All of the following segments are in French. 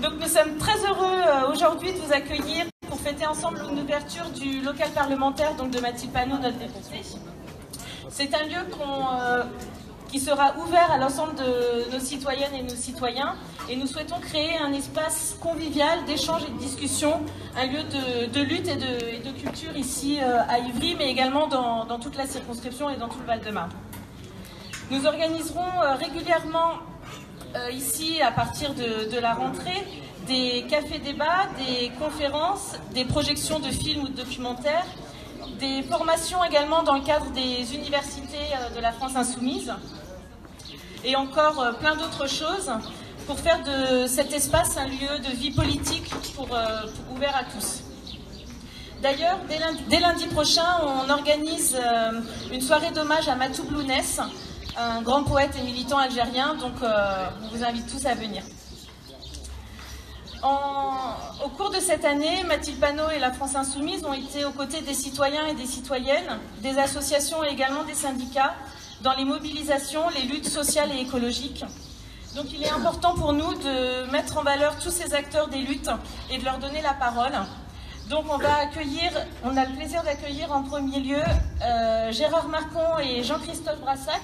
Donc nous sommes très heureux aujourd'hui de vous accueillir pour fêter ensemble l'ouverture du local parlementaire donc de Mathilde Panot, notre députée. C'est un lieu qui sera ouvert à l'ensemble de nos citoyennes et nos citoyens, et nous souhaitons créer un espace convivial d'échange et de discussion, un lieu de lutte et de culture ici à Ivry, mais également dans toute la circonscription et dans tout le Val-de-Marne. Nous organiserons régulièrement ici, à partir de la rentrée, des cafés-débats, des conférences, des projections de films ou de documentaires, des formations également dans le cadre des universités de la France insoumise, et encore plein d'autres choses pour faire de cet espace un lieu de vie politique ouvert à tous. D'ailleurs, dès lundi prochain, on organise une soirée d'hommage à Matou Blounès, un grand poète et militant algérien, donc on vous invite tous à venir. Au cours de cette année, Mathilde Panot et la France Insoumise ont été aux côtés des citoyens et des citoyennes, des associations et également des syndicats, dans les mobilisations, les luttes sociales et écologiques. Donc il est important pour nous de mettre en valeur tous ces acteurs des luttes et de leur donner la parole. Donc on a le plaisir d'accueillir en premier lieu Gérard Marcon et Jean-Christophe Brassac,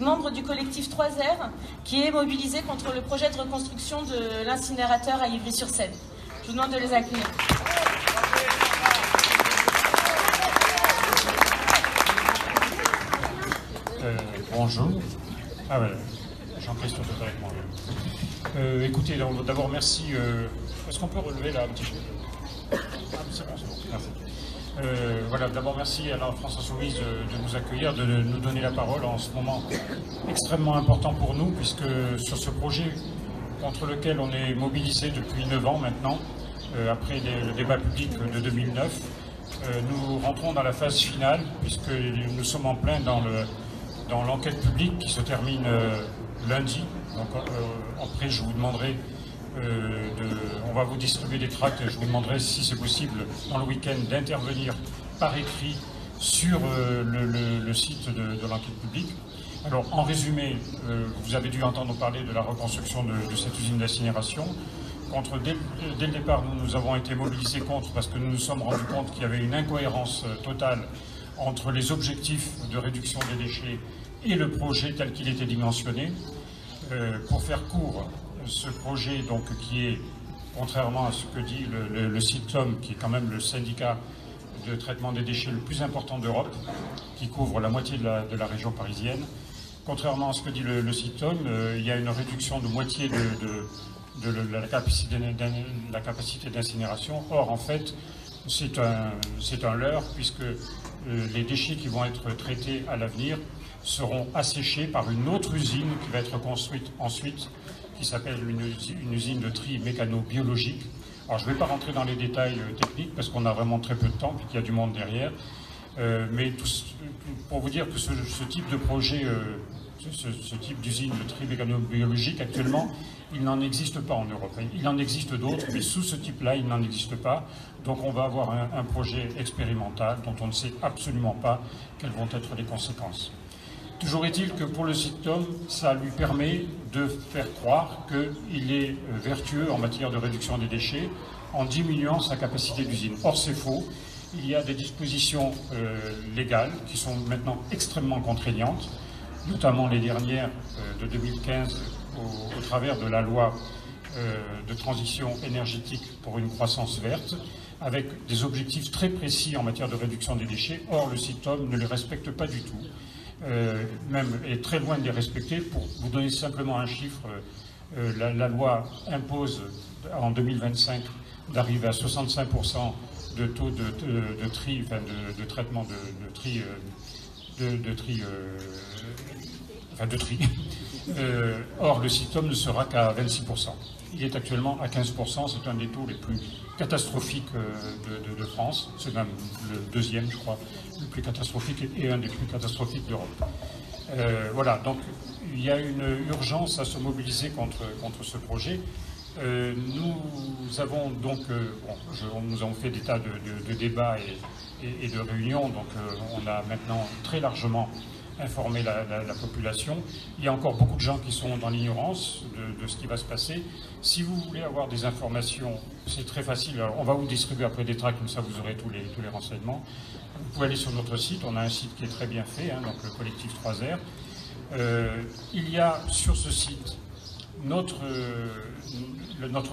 membre du collectif 3R, qui est mobilisé contre le projet de reconstruction de l'incinérateur à Ivry-sur-Seine. Je vous demande de les accueillir. Bonjour. Ah ouais, Jean-Christophe est avec moi. Écoutez, d'abord merci. Est-ce qu'on peut relever là un petit peu? C'est bon, merci. Voilà, d'abord merci à la France Insoumise de nous accueillir, de nous donner la parole en ce moment extrêmement important pour nous, puisque sur ce projet contre lequel on est mobilisé depuis 9 ans maintenant, après le débat public de 2009, nous rentrons dans la phase finale, puisque nous sommes en plein dans l'enquête publique qui se termine lundi. Donc après, je vous demanderai on va vous distribuer des tracts et je vous demanderai si c'est possible dans le week-end d'intervenir par écrit sur le site de l'enquête publique. Alors en résumé, vous avez dû entendre parler de la reconstruction de cette usine d'incinération. Dès le départ, nous avons été mobilisés contre parce que nous nous sommes rendus compte qu'il y avait une incohérence totale entre les objectifs de réduction des déchets et le projet tel qu'il était dimensionné. Pour faire court, ce projet, donc, qui est, contrairement à ce que dit le CITOM, qui est quand même le syndicat de traitement des déchets le plus important d'Europe, qui couvre la moitié de la région parisienne, contrairement à ce que dit le CITOM, il y a une réduction de moitié de la capacité d'incinération. Or, en fait, c'est un leurre, puisque les déchets qui vont être traités à l'avenir seront asséchés par une autre usine qui va être construite ensuite, qui s'appelle une usine de tri mécano-biologique. Alors je ne vais pas rentrer dans les détails techniques parce qu'on a vraiment très peu de temps et qu'il y a du monde derrière. Mais pour vous dire que ce type de projet, ce type d'usine de tri mécano-biologique, actuellement, il n'en existe pas en Europe. Il en existe d'autres, mais sous ce type-là, il n'en existe pas. Donc on va avoir un projet expérimental dont on ne sait absolument pas quelles vont être les conséquences. Toujours est-il que pour le CITOM, ça lui permet de faire croire qu'il est vertueux en matière de réduction des déchets en diminuant sa capacité d'usine. Or, c'est faux. Il y a des dispositions légales qui sont maintenant extrêmement contraignantes, notamment les dernières de 2015 au travers de la loi de transition énergétique pour une croissance verte, avec des objectifs très précis en matière de réduction des déchets. Or, le CITOM ne les respecte pas du tout. Même est très loin de les respecter. Pour vous donner simplement un chiffre, la loi impose en 2025 d'arriver à 65% de taux de tri, enfin de traitement de tri. Or, le CITOM ne sera qu'à 26%. Il est actuellement à 15%, c'est un des taux les plus catastrophiques de France. C'est même le deuxième, je crois, le plus catastrophique et un des plus catastrophiques d'Europe. Voilà, donc il y a une urgence à se mobiliser contre ce projet. Nous avons donc, nous avons fait des tas de débats et de réunions, donc on a maintenant très largement informer la population. Il y a encore beaucoup de gens qui sont dans l'ignorance de ce qui va se passer. Si vous voulez avoir des informations, c'est très facile. Alors, on va vous distribuer après des tracts, comme ça vous aurez tous les renseignements. Vous pouvez aller sur notre site, on a un site qui est très bien fait, donc le collectif 3R. Il y a sur ce site notre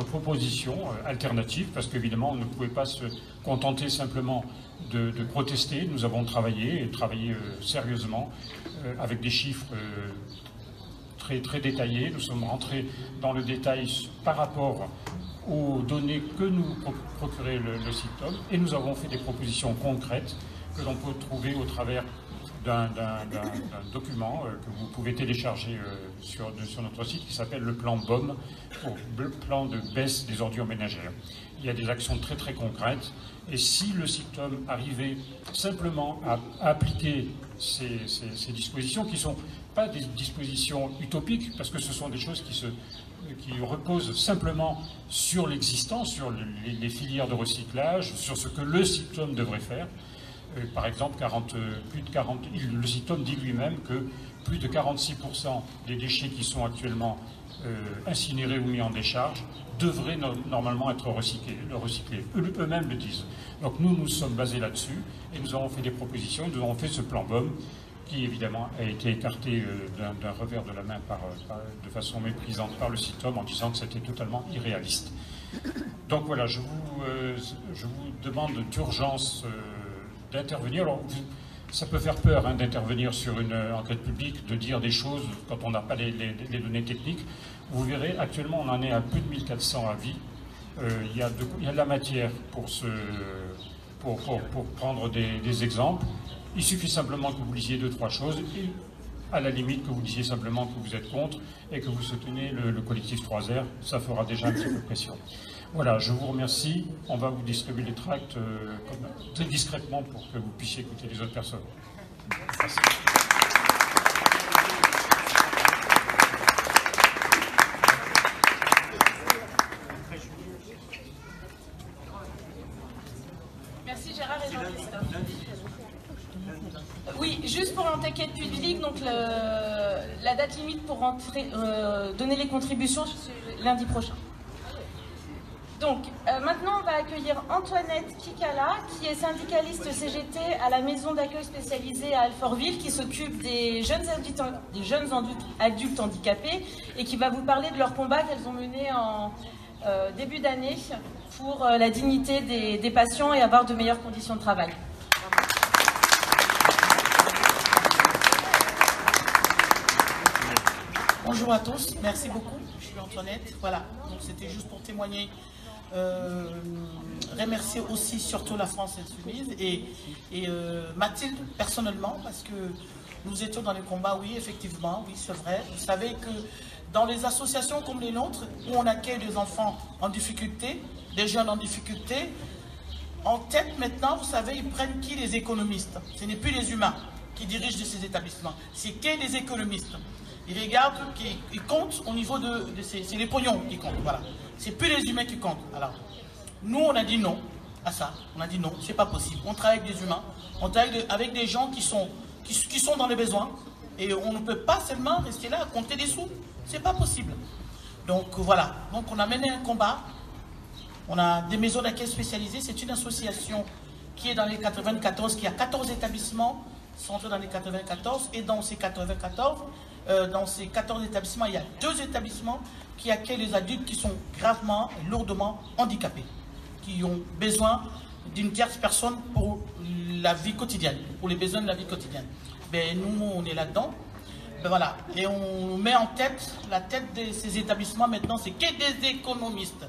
proposition alternative, parce qu'évidemment on ne pouvait pas se contenter simplement de protester. Nous avons travaillé sérieusement avec des chiffres très détaillés. Nous sommes rentrés dans le détail par rapport aux données que nous procurait le CITOM, et nous avons fait des propositions concrètes que l'on peut trouver au travers d'un document que vous pouvez télécharger sur notre site, qui s'appelle le plan BOM, le plan de baisse des ordures ménagères. Il y a des actions très concrètes, et si le CITOM arrivait simplement à appliquer ces dispositions, qui ne sont pas des dispositions utopiques, parce que ce sont des choses qui reposent simplement sur l'existant, sur les filières de recyclage, sur ce que le CITOM devrait faire. Par exemple, le CITOM dit lui-même que plus de 46% des déchets qui sont actuellement incinérés ou mis en décharge devraient normalement être recyclés. Eux-mêmes le disent. Donc nous sommes basés là-dessus, et nous avons fait des propositions. Nous avons fait ce plan BOM, qui évidemment a été écarté d'un revers de la main de façon méprisante par le CITOM, en disant que c'était totalement irréaliste. Donc voilà, je vous demande d'urgence d'intervenir. Alors, ça peut faire peur d'intervenir sur une enquête publique, de dire des choses quand on n'a pas les données techniques. Vous verrez, actuellement, on en est à plus de 1400 avis. Il y a de la matière pour prendre des exemples. Il suffit simplement que vous lisiez 2-3 choses, et à la limite que vous disiez simplement que vous êtes contre et que vous soutenez le collectif 3R. Ça fera déjà un petit peu de pression. Voilà, je vous remercie. On va vous distribuer les tracts très discrètement pour que vous puissiez écouter les autres personnes. Merci. Merci Gérard et Jean-Christophe. Oui, juste pour l'enquête publique, donc la date limite pour donner les contributions, c'est lundi prochain. Donc, maintenant, on va accueillir Antoinette Kikala, qui est syndicaliste CGT à la maison d'accueil spécialisée à Alfortville, qui s'occupe des jeunes adultes handicapés, et qui va vous parler de leur combat qu'elles ont mené en début d'année pour la dignité des patients et avoir de meilleures conditions de travail. Bonjour à tous, merci beaucoup. Je suis Antoinette. Voilà, donc c'était juste pour témoigner. Remercier aussi surtout la France Insoumise et Mathilde personnellement, parce que nous étions dans les combats, oui effectivement, oui c'est vrai. Vous savez que dans les associations comme les nôtres, où on accueille des enfants en difficulté, des jeunes en difficulté, en tête maintenant, vous savez, ils prennent qui? Les économistes. Ce n'est plus les humains qui dirigent ces établissements, c'est que les économistes. Ils regardent, ils comptent au niveau c'est les pognons qui comptent, voilà. C'est plus les humains qui comptent. Alors, nous, on a dit non à ça. On a dit non, c'est pas possible. On travaille avec des humains, on travaille avec des gens qui sont dans les besoins, et on ne peut pas seulement rester là à compter des sous. C'est pas possible. Donc voilà. Donc on a mené un combat. On a des maisons d'accueil spécialisées. C'est une association qui est dans les 94, qui a 14 établissements centrés dans les 94, et dans ces 94. Dans ces 14 établissements, il y a 2 établissements qui accueillent les adultes qui sont gravement et lourdement handicapés, qui ont besoin d'une tierce personne pour la vie quotidienne, pour les besoins de la vie quotidienne. Ben, nous, on est là-dedans. Ben, voilà. Et on met en tête, la tête de ces établissements maintenant, c'est que des économistes.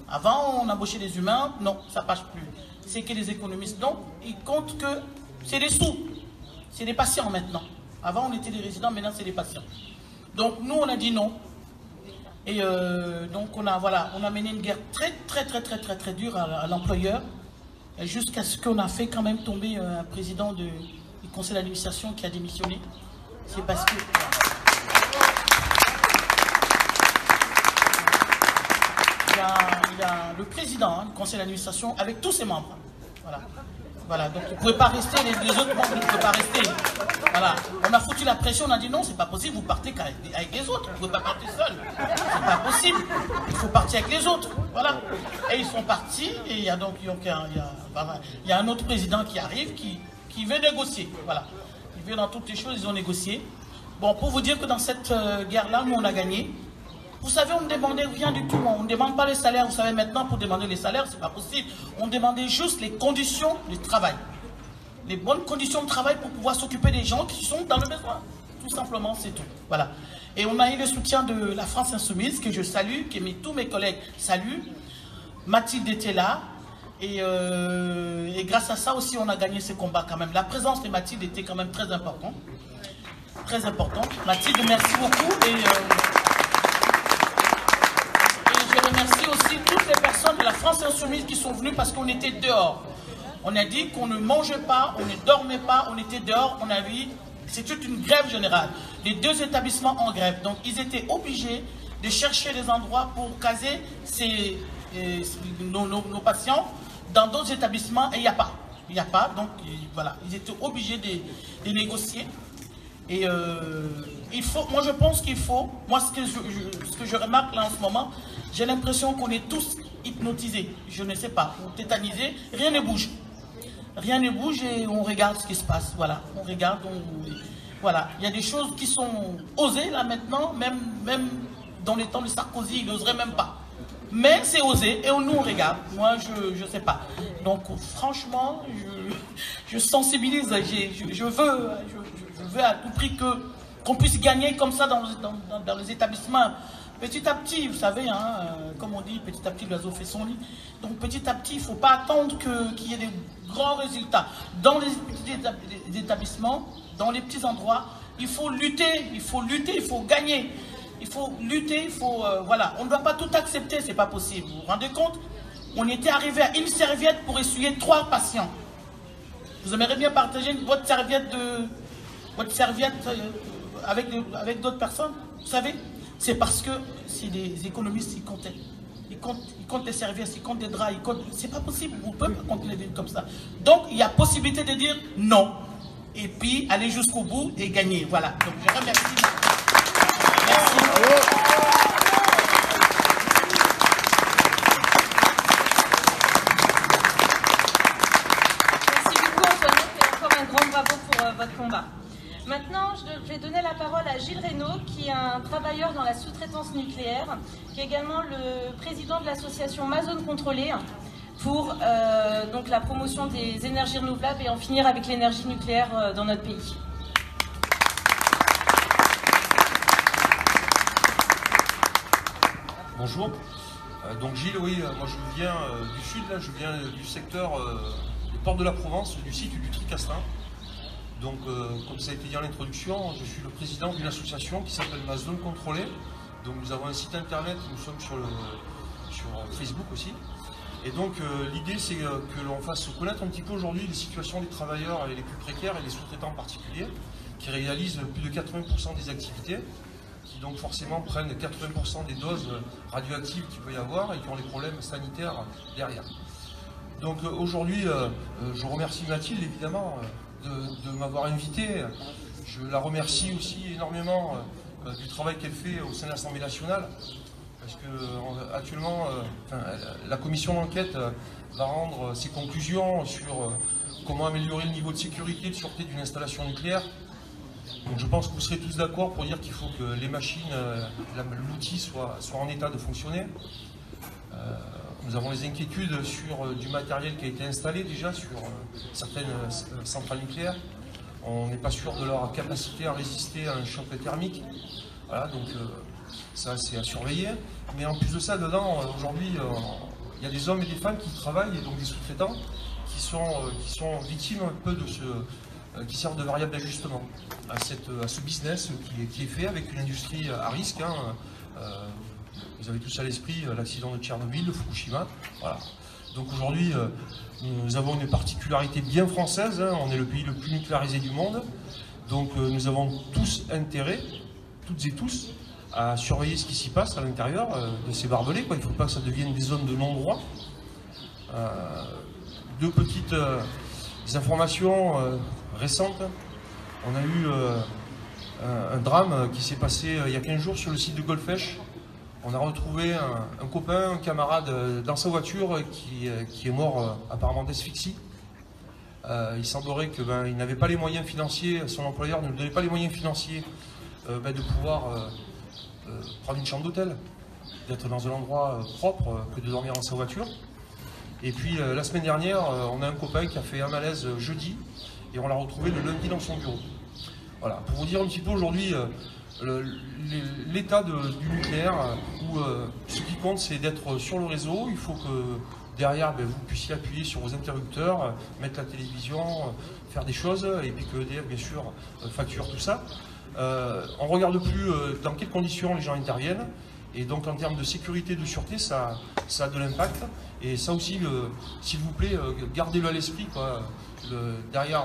Avant, on embauchait des humains. Non, ça ne passe plus. C'est que des économistes. Donc, ils comptent que c'est des sous. C'est des patients maintenant. Avant, on était des résidents, maintenant, c'est des patients. Donc, nous, on a dit non. Et donc, on a mené une guerre très dure à l'employeur, jusqu'à ce qu'on a fait quand même tomber un président du conseil d'administration qui a démissionné. C'est parce que... Il y a le président du conseil d'administration avec tous ses membres. Voilà. Voilà, donc vous ne pouvez pas rester, les autres membres ne peuvent pas rester. Voilà, on a foutu la pression, on a dit non, c'est pas possible, vous partez avec les autres, vous ne pouvez pas partir seul. C'est pas possible, il faut partir avec les autres. Voilà. Et ils sont partis, et il y a donc il y a un autre président qui arrive, qui veut négocier. Voilà. Il veut dans toutes les choses, ils ont négocié. Bon, pour vous dire que dans cette guerre-là, nous on a gagné. Vous savez, on ne demandait rien du tout. On ne demande pas les salaires. Vous savez, maintenant, pour demander les salaires, c'est pas possible. On demandait juste les conditions de travail. Les bonnes conditions de travail pour pouvoir s'occuper des gens qui sont dans le besoin. Tout simplement, c'est tout. Voilà. Et on a eu le soutien de la France Insoumise, que je salue, que tous mes collègues saluent. Mathilde était là. Et grâce à ça aussi, on a gagné ce combat quand même. La présence de Mathilde était quand même très importante. Très importante. Mathilde, merci beaucoup. Et je remercie aussi toutes les personnes de la France Insoumise qui sont venues parce qu'on était dehors. On a dit qu'on ne mangeait pas, on ne dormait pas, on était dehors, on a vu, c'était une grève générale. Les deux établissements en grève. Donc ils étaient obligés de chercher des endroits pour caser nos patients dans d'autres établissements et il n'y a pas. Il n'y a pas, donc voilà, ils étaient obligés de négocier. Et il faut, moi je pense qu'il faut, moi ce que je remarque là en ce moment, j'ai l'impression qu'on est tous hypnotisés, je ne sais pas, ou tétanisés, rien ne bouge. Rien ne bouge et on regarde ce qui se passe, voilà, on regarde, voilà. Il y a des choses qui sont osées là maintenant, même dans les temps de Sarkozy, il n'oserait même pas. Mais c'est osé et nous on regarde, moi je ne sais pas. Donc franchement, je sensibilise, je veux à tout prix qu'on puisse gagner comme ça dans les établissements. Petit à petit, vous savez, hein, comme on dit, petit à petit l'oiseau fait son lit. Donc petit à petit, il ne faut pas attendre qu'il y ait des grands résultats. Dans les petits établissements, dans les petits endroits, il faut lutter, il faut gagner. Il faut lutter, voilà. On ne doit pas tout accepter, c'est pas possible. Vous vous rendez compte? On était arrivé à une serviette pour essuyer 3 patients. Vous aimeriez bien partager votre serviette avec d'autres personnes? Vous savez? C'est parce que c'est des économistes qui comptaient. Ils comptent les serviettes, ils comptent les draps, c'est pas possible, on ne peut pas continuer de vivre comme ça. Donc il y a possibilité de dire non. Et puis aller jusqu'au bout et gagner. Voilà. Donc je remercie. Merci. Merci beaucoup Antoinette et encore un grand bravo pour votre combat. Maintenant, je vais donner la parole à Gilles Reynaud, qui est un travailleur dans la sous-traitance nucléaire, qui est également le président de l'association Ma Zone Contrôlée, pour donc la promotion des énergies renouvelables et en finir avec l'énergie nucléaire dans notre pays. Bonjour. Donc Gilles, oui, moi je viens du sud, là, je viens du secteur des ports de la Provence, du site du Tricastin. Donc, comme ça a été dit en introduction, je suis le président d'une association qui s'appelle Ma Zone Contrôlée. Donc, nous avons un site internet, nous sommes sur Facebook aussi. Et donc, l'idée, c'est que l'on fasse connaître un petit peu aujourd'hui les situations des travailleurs les plus précaires et des sous-traitants en particulier, qui réalisent plus de 80% des activités, qui donc forcément prennent 80% des doses radioactives qu'il peut y avoir et qui ont des problèmes sanitaires derrière. Donc, aujourd'hui, je remercie Mathilde, évidemment, de m'avoir invité. Je la remercie aussi énormément du travail qu'elle fait au sein de l'Assemblée nationale, parce que actuellement la commission d'enquête va rendre ses conclusions sur comment améliorer le niveau de sécurité et de sûreté d'une installation nucléaire. Donc je pense que vous serez tous d'accord pour dire qu'il faut que les machines, l'outil soit en état de fonctionner. Nous avons des inquiétudes sur du matériel qui a été installé déjà sur certaines centrales nucléaires. On n'est pas sûr de leur capacité à résister à un choc thermique. Voilà, donc ça c'est à surveiller. Mais en plus de ça, dedans, aujourd'hui, il y a des hommes et des femmes qui travaillent, et donc des sous-traitants, qui sont victimes un peu de qui servent de variable d'ajustement à ce business qui est fait avec une industrie à risque. Vous avez tous à l'esprit l'accident de Tchernobyl, de Fukushima. Voilà. Donc aujourd'hui, nous avons une particularité bien française. On est le pays le plus nucléarisé du monde. Donc nous avons tous intérêt, toutes et tous, à surveiller ce qui s'y passe à l'intérieur de ces barbelés. Il ne faut pas que ça devienne des zones de non-droit. Deux petites des informations récentes. On a eu un drame qui s'est passé il y a 15 jours sur le site de Golfech. On a retrouvé un copain, un camarade dans sa voiture qui est mort apparemment d'asphyxie. Il semblerait qu'il n'avait pas les moyens financiers, son employeur ne lui donnait pas les moyens financiers de pouvoir prendre une chambre d'hôtel, d'être dans un endroit propre que de dormir dans sa voiture. Et puis la semaine dernière, on a un copain qui a fait un malaise jeudi et on l'a retrouvé le lundi dans son bureau. Voilà, pour vous dire un petit peu aujourd'hui l'état du nucléaire, où ce qui compte c'est d'être sur le réseau. Il faut que derrière vous puissiez appuyer sur vos interrupteurs, mettre la télévision, faire des choses, et puis que EDF bien sûr facture tout ça. On ne regarde plus dans quelles conditions les gens interviennent, et donc en termes de sécurité, de sûreté, ça a de l'impact. Et ça aussi, s'il vous plaît, gardez-le à l'esprit. Derrière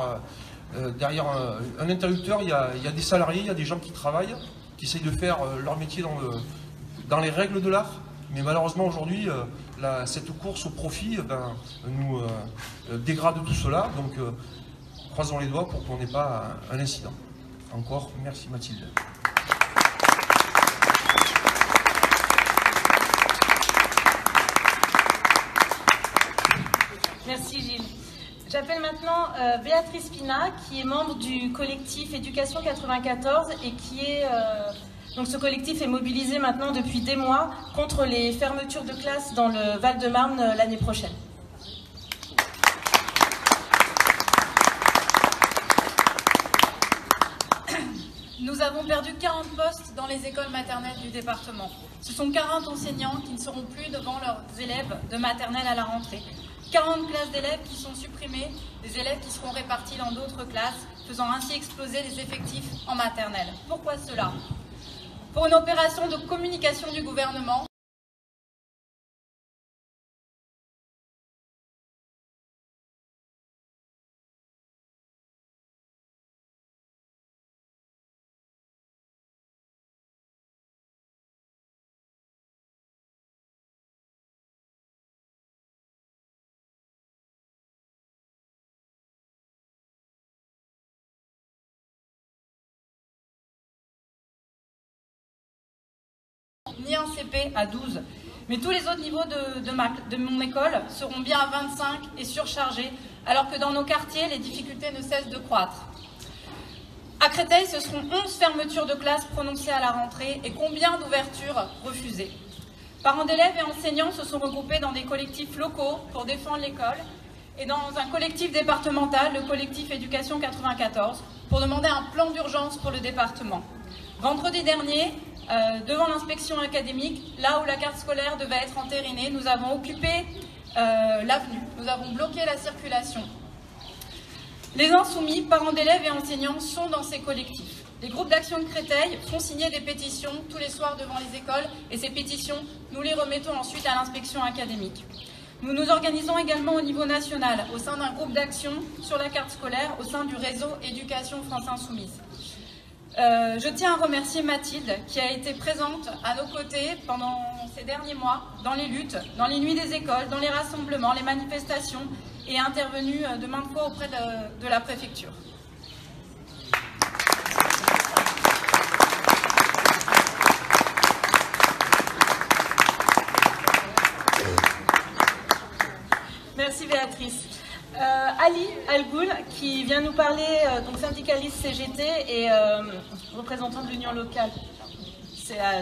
un interrupteur, il y a des salariés, il y a des gens qui travaillent, qui essayent de faire leur métier dans les règles de l'art. Mais malheureusement aujourd'hui, cette course au profit nous dégrade tout cela. Donc croisons les doigts pour qu'on n'ait pas un incident. Encore, merci Mathilde. Merci Gilles. J'appelle maintenant Béatrice Pina, qui est membre du collectif Éducation 94 et qui est... donc ce collectif est mobilisé maintenant depuis des mois contre les fermetures de classes dans le Val-de-Marne l'année prochaine. Nous avons perdu 40 postes dans les écoles maternelles du département. Ce sont 40 enseignants qui ne seront plus devant leurs élèves de maternelle à la rentrée. 40 classes d'élèves qui sont supprimées, des élèves qui seront répartis dans d'autres classes, faisant ainsi exploser les effectifs en maternelle. Pourquoi cela? Pour une opération de communication du gouvernement, ni un CP à 12. Mais tous les autres niveaux de mon école seront bien à 25 et surchargés, alors que dans nos quartiers, les difficultés ne cessent de croître. À Créteil, ce seront 11 fermetures de classes prononcées à la rentrée et combien d'ouvertures refusées. Parents d'élèves et enseignants se sont regroupés dans des collectifs locaux pour défendre l'école et dans un collectif départemental, le collectif Éducation 94, pour demander un plan d'urgence pour le département. Vendredi dernier, devant l'inspection académique, là où la carte scolaire devait être entérinée, nous avons occupé l'avenue, nous avons bloqué la circulation. Les insoumis, parents d'élèves et enseignants sont dans ces collectifs. Les groupes d'action de Créteil font signer des pétitions tous les soirs devant les écoles et ces pétitions, nous les remettons ensuite à l'inspection académique. Nous nous organisons également au niveau national, au sein d'un groupe d'action sur la carte scolaire, au sein du réseau Éducation France Insoumise. Je tiens à remercier Mathilde qui a été présente à nos côtés pendant ces derniers mois dans les luttes, dans les nuits des écoles, dans les rassemblements, les manifestations et intervenue de maintes fois auprès de la préfecture. Merci Béatrice. Ali Algoul, qui vient nous parler, donc syndicaliste CGT et représentant de l'Union locale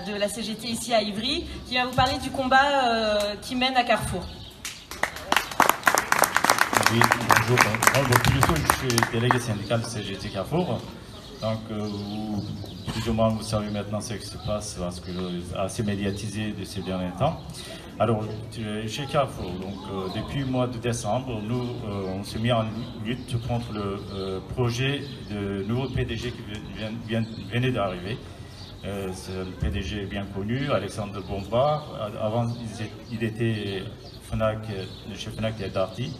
de la CGT ici à Ivry, qui va vous parler du combat qui mène à Carrefour. Oui, bonjour. Je suis délégué syndical de CGT Carrefour. Donc, plus ou moins, vous savez maintenant ce qui se passe parce que c'est assez médiatisé de ces derniers temps. Alors, chez Carrefour, donc, depuis le mois de décembre, nous, on s'est mis en lutte contre le projet de nouveau PDG qui venait d'arriver. C'est un PDG bien connu, Alexandre Bompard. Avant, il était chez Fnac et Darty.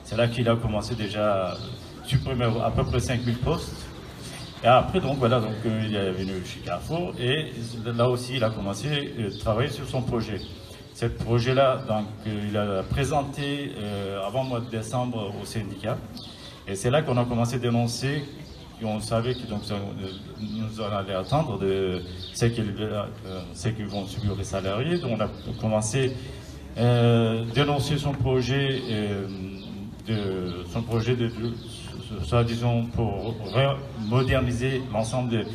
C'est là qu'il a commencé déjà à supprimer à peu près 5000 postes. Et après, donc voilà, donc, il est venu chez Carrefour et là aussi, il a commencé à travailler sur son projet. Ce projet-là, donc, il a présenté avant le mois de décembre au syndicat. Et c'est là qu'on a commencé à dénoncer, on savait que donc, nous allons attendre de ce qu'ils vont subir les salariés. Donc on a commencé à dénoncer son projet soi-disant pour moderniser l'ensemble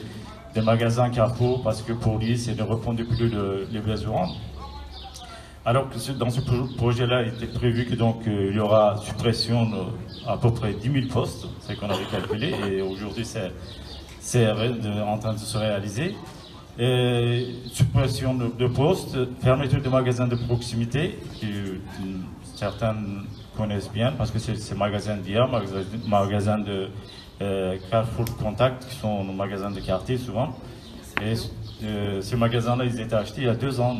des magasins Carrefour, parce que pour lui, c'est de reprendre plus les besoins. Alors que dans ce projet-là, il était prévu que donc il y aura suppression à peu près 10 000 postes, c'est ce qu'on avait calculé, et aujourd'hui c'est en train de se réaliser. Et suppression de postes, fermeture de magasins de proximité, que certains connaissent bien parce que c'est ces magasins d'hier, magasins de Carrefour Contact, qui sont nos magasins de quartier souvent. Et ces magasins-là, ils étaient achetés il y a 2 ans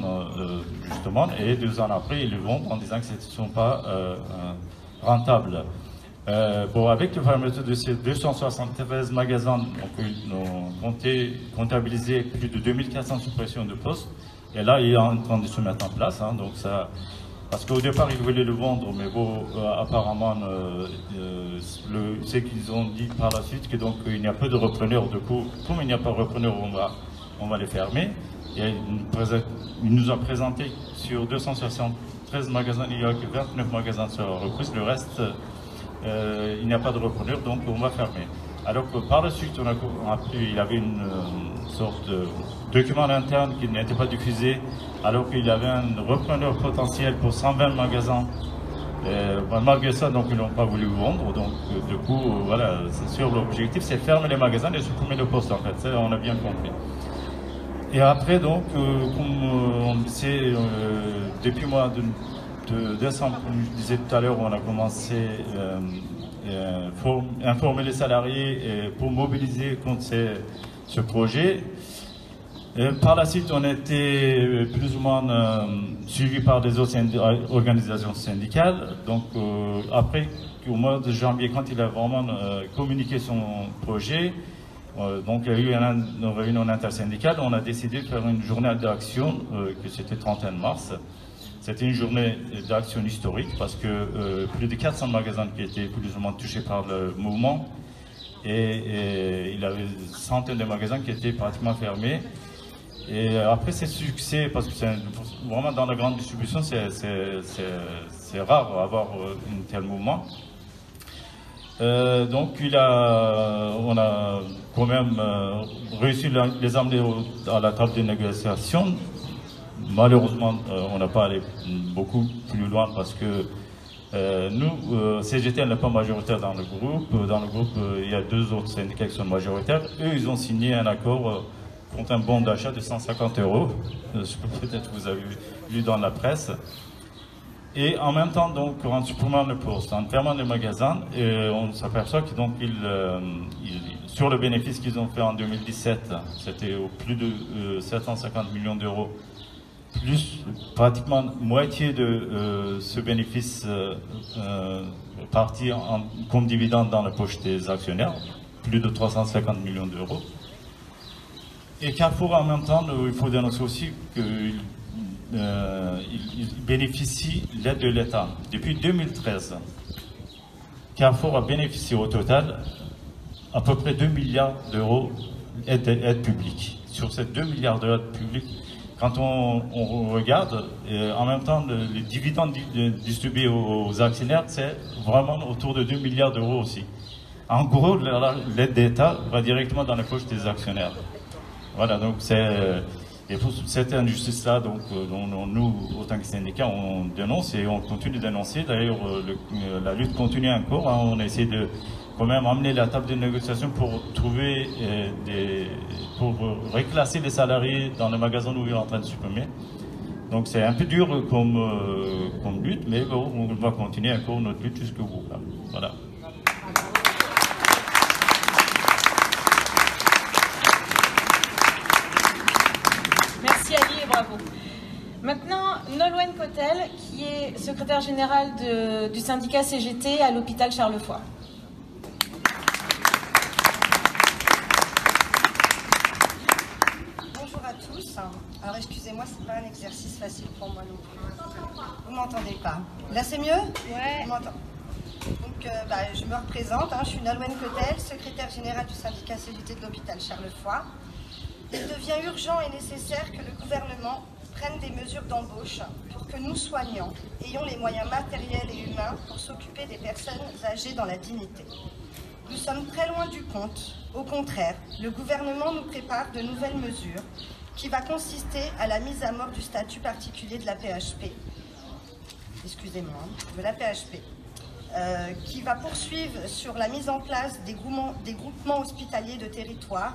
justement, et 2 ans après, ils les vendent en disant que ce ne sont pas rentables. Bon, avec la fermeture de ces 273 magasins, on comptait comptabiliser plus de 2400 suppressions de postes, et là, il est en train de se mettre en place. Hein, donc ça, parce qu'au départ, ils voulaient le vendre, mais bon, apparemment, c'est qu'ils ont dit par la suite que donc il n'y a pas de repreneurs. De coup, comme il n'y a pas de repreneurs, on va les fermer. Et il nous a présenté sur 273 magasins, il n'y a que 29 magasins sur la reprise. Le reste, il n'y a pas de repreneur, donc on va fermer. Alors que par la suite, il y avait une sorte de document interne qui n'était pas diffusé, alors qu'il y avait un repreneur potentiel pour 120 magasins. Malgré ça, donc, ils n'ont pas voulu vendre. Donc, du coup, voilà, c'est sûr, l'objectif, c'est fermer les magasins et supprimer le poste, en fait. Ça, on a bien compris. Et après, donc, comme on le sait, depuis le mois de décembre, comme je disais tout à l'heure, on a commencé à informer les salariés pour mobiliser contre ce projet. Et par la suite, on a été plus ou moins suivis par des autres organisations syndicales. Donc, après, au mois de janvier, quand il a vraiment communiqué son projet, donc il y a eu une réunion intersyndicale, on a décidé de faire une journée d'action, que c'était le 31 mars. C'était une journée d'action historique parce que plus de 400 magasins qui étaient plus ou moins touchés par le mouvement, et il y avait des centaines de magasins qui étaient pratiquement fermés. Et après ces succès, parce que c'est vraiment dans la grande distribution, c'est rare d'avoir un tel mouvement. Donc on a quand même réussi à les amener à la table de négociation. Malheureusement, on n'a pas allé beaucoup plus loin parce que nous, CGT n'est pas majoritaire dans le groupe. Dans le groupe, il y a 2 autres syndicats qui sont majoritaires. Eux, ils ont signé un accord contre un bon d'achat de 150 €. Peut-être vous avez lu dans la presse. Et en même temps, donc, en supprimant le poste, en fermant les magasins, on s'aperçoit que donc sur le bénéfice qu'ils ont fait en 2017, c'était au plus de 750 millions d'euros, plus pratiquement moitié de ce bénéfice parti comme dividende dans la poche des actionnaires, plus de 350 millions d'euros. Et Carrefour, en même temps, il faut dénoncer aussi qu'il bénéficie de l'aide de l'État. Depuis 2013, Carrefour a bénéficié au total à peu près 2 milliards d'euros d'aide publique. Sur ces 2 milliards d'euros publiques, quand on regarde, en même temps, les dividendes distribués aux actionnaires, c'est vraiment autour de 2 milliards d'euros aussi. En gros, l'aide d'État va directement dans les poches des actionnaires. Voilà, donc et pour cette injustice-là, donc, nous, autant que syndicats, on dénonce et on continue de dénoncer. D'ailleurs, la lutte continue encore. Hein. On essaie de quand même amener la table de négociation pour trouver pour reclasser les salariés dans les magasins où ils sont en train de supprimer. Donc c'est un peu dur comme lutte, mais bon, on va continuer encore notre lutte jusqu'au bout. Là. Voilà. Merci Ali et bravo. Maintenant, Nolwenn Cotel, qui est secrétaire générale du syndicat CGT à l'hôpital Charles-Foix. Bonjour à tous. Alors excusez-moi, c'est pas un exercice facile pour moi non plus. Vous m'entendez pas? Là c'est mieux? Ouais. Vous m'entendez? Donc, je me représente, je suis Nolwenn Cotel, secrétaire générale du syndicat CGT de l'hôpital Charles Foix. Il devient urgent et nécessaire que le gouvernement prenne des mesures d'embauche pour que nous, soignants, ayons les moyens matériels et humains pour s'occuper des personnes âgées dans la dignité. Nous sommes très loin du compte. Au contraire, le gouvernement nous prépare de nouvelles mesures qui va consister à la mise à mort du statut particulier de la PHP. De la PHP. Qui va poursuivre sur la mise en place des groupements hospitaliers de territoire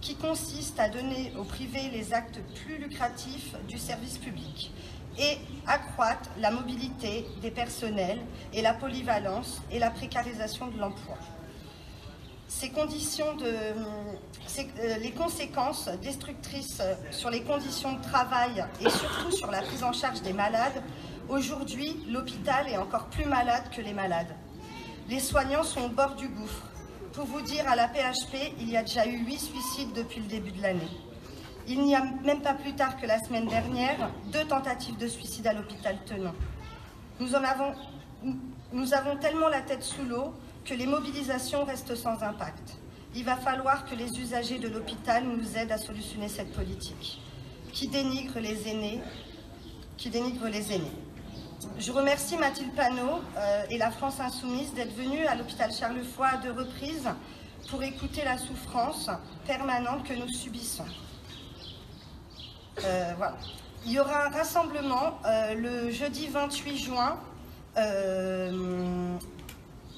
qui consiste à donner au privé les actes plus lucratifs du service public et accroître la mobilité des personnels et la polyvalence et la précarisation de l'emploi. Les conséquences destructrices sur les conditions de travail et surtout sur la prise en charge des malades. Aujourd'hui, l'hôpital est encore plus malade que les malades. Les soignants sont au bord du gouffre. Pour vous dire, à la PHP, il y a déjà eu 8 suicides depuis le début de l'année. Il n'y a même pas plus tard que la semaine dernière, 2 tentatives de suicide à l'hôpital Tenon. Nous avons tellement la tête sous l'eau que les mobilisations restent sans impact. Il va falloir que les usagers de l'hôpital nous aident à solutionner cette politique qui dénigre les aînés. Je remercie Mathilde Panot et la France Insoumise d'être venus à l'hôpital Charles Foix à 2 reprises pour écouter la souffrance permanente que nous subissons. Voilà. Il y aura un rassemblement le jeudi 28 juin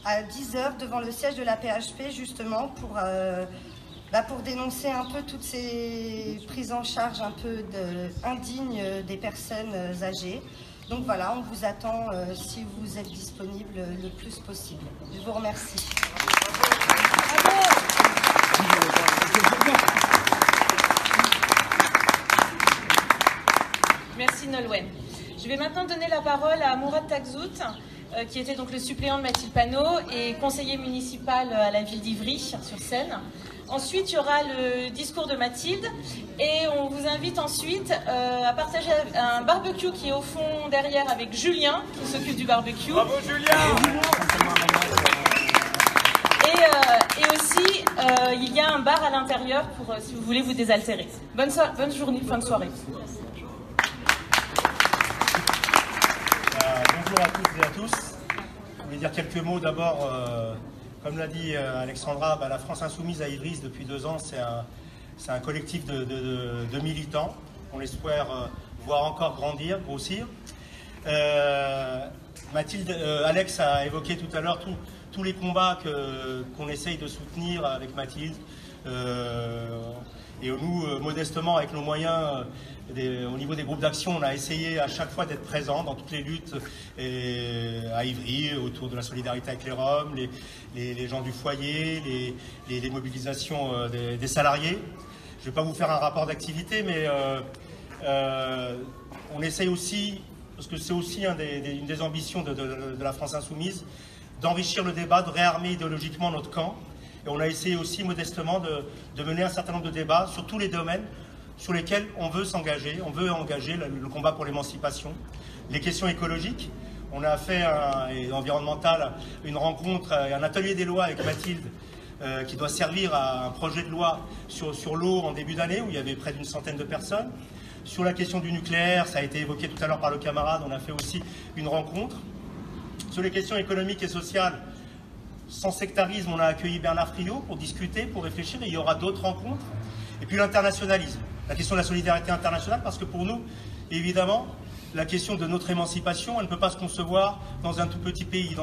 à 10h devant le siège de la PHP justement pour dénoncer un peu toutes ces prises en charge un peu indignes des personnes âgées. Donc voilà, on vous attend si vous êtes disponible le plus possible. Je vous remercie. Merci Nolwenn. Je vais maintenant donner la parole à Mourad Takzout, qui était donc le suppléant de Mathilde Panot et conseiller municipal à la ville d'Ivry sur Seine. Ensuite, il y aura le discours de Mathilde et on vous invite ensuite à partager un barbecue qui est au fond derrière avec Julien qui s'occupe du barbecue. Bravo Julien! Et aussi, il y a un bar à l'intérieur pour si vous voulez vous désaltérer. Bonne journée, fin de soirée. Bonjour à toutes et à tous. Je voulais dire quelques mots d'abord. Comme l'a dit Alexandra, la France Insoumise à Ivry depuis 2 ans, c'est un collectif de militants. On espère voir encore grandir, grossir. Alex a évoqué tout à l'heure tous les combats qu'on essaye de soutenir avec Mathilde. Et nous, modestement, avec nos moyens, au niveau des groupes d'action, on a essayé à chaque fois d'être présents dans toutes les luttes à Ivry, autour de la solidarité avec les Roms, les gens du foyer, les mobilisations des salariés. Je ne vais pas vous faire un rapport d'activité, mais on essaye aussi, parce que c'est aussi une des ambitions de la France Insoumise, d'enrichir le débat, de réarmer idéologiquement notre camp. Et on a essayé aussi modestement de mener un certain nombre de débats sur tous les domaines sur lesquels on veut s'engager. On veut engager le combat pour l'émancipation, les questions écologiques. On a fait, et environnementales, une rencontre et un atelier des lois avec Mathilde qui doit servir à un projet de loi sur l'eau en début d'année où il y avait près d'une centaine de personnes. Sur la question du nucléaire, ça a été évoqué tout à l'heure par le camarade, on a fait aussi une rencontre. Sur les questions économiques et sociales, sans sectarisme, on a accueilli Bernard Friot pour discuter, pour réfléchir, et il y aura d'autres rencontres. Et puis l'internationalisme, la question de la solidarité internationale, parce que pour nous, évidemment, la question de notre émancipation, elle ne peut pas se concevoir dans un tout petit pays,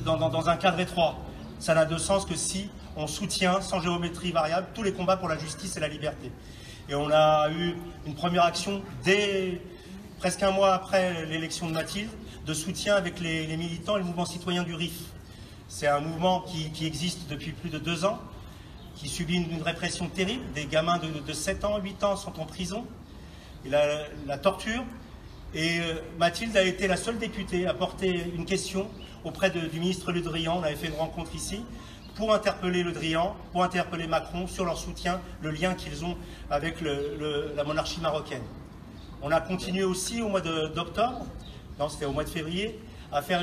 dans un cadre étroit. Ça n'a de sens que si on soutient, sans géométrie variable, tous les combats pour la justice et la liberté. Et on a eu une première action dès presque un mois après l'élection de Mathilde, de soutien avec les militants et le mouvement citoyen du RIF. C'est un mouvement qui existe depuis plus de 2 ans, qui subit une répression terrible. Des gamins de 7 ans, 8 ans sont en prison. Et la torture. Et Mathilde a été la seule députée à porter une question auprès du ministre Le Drian. On avait fait une rencontre ici pour interpeller Le Drian, pour interpeller Macron sur leur soutien, le lien qu'ils ont avec la monarchie marocaine. On a continué aussi au mois d'octobre, non c'était au mois de février, à faire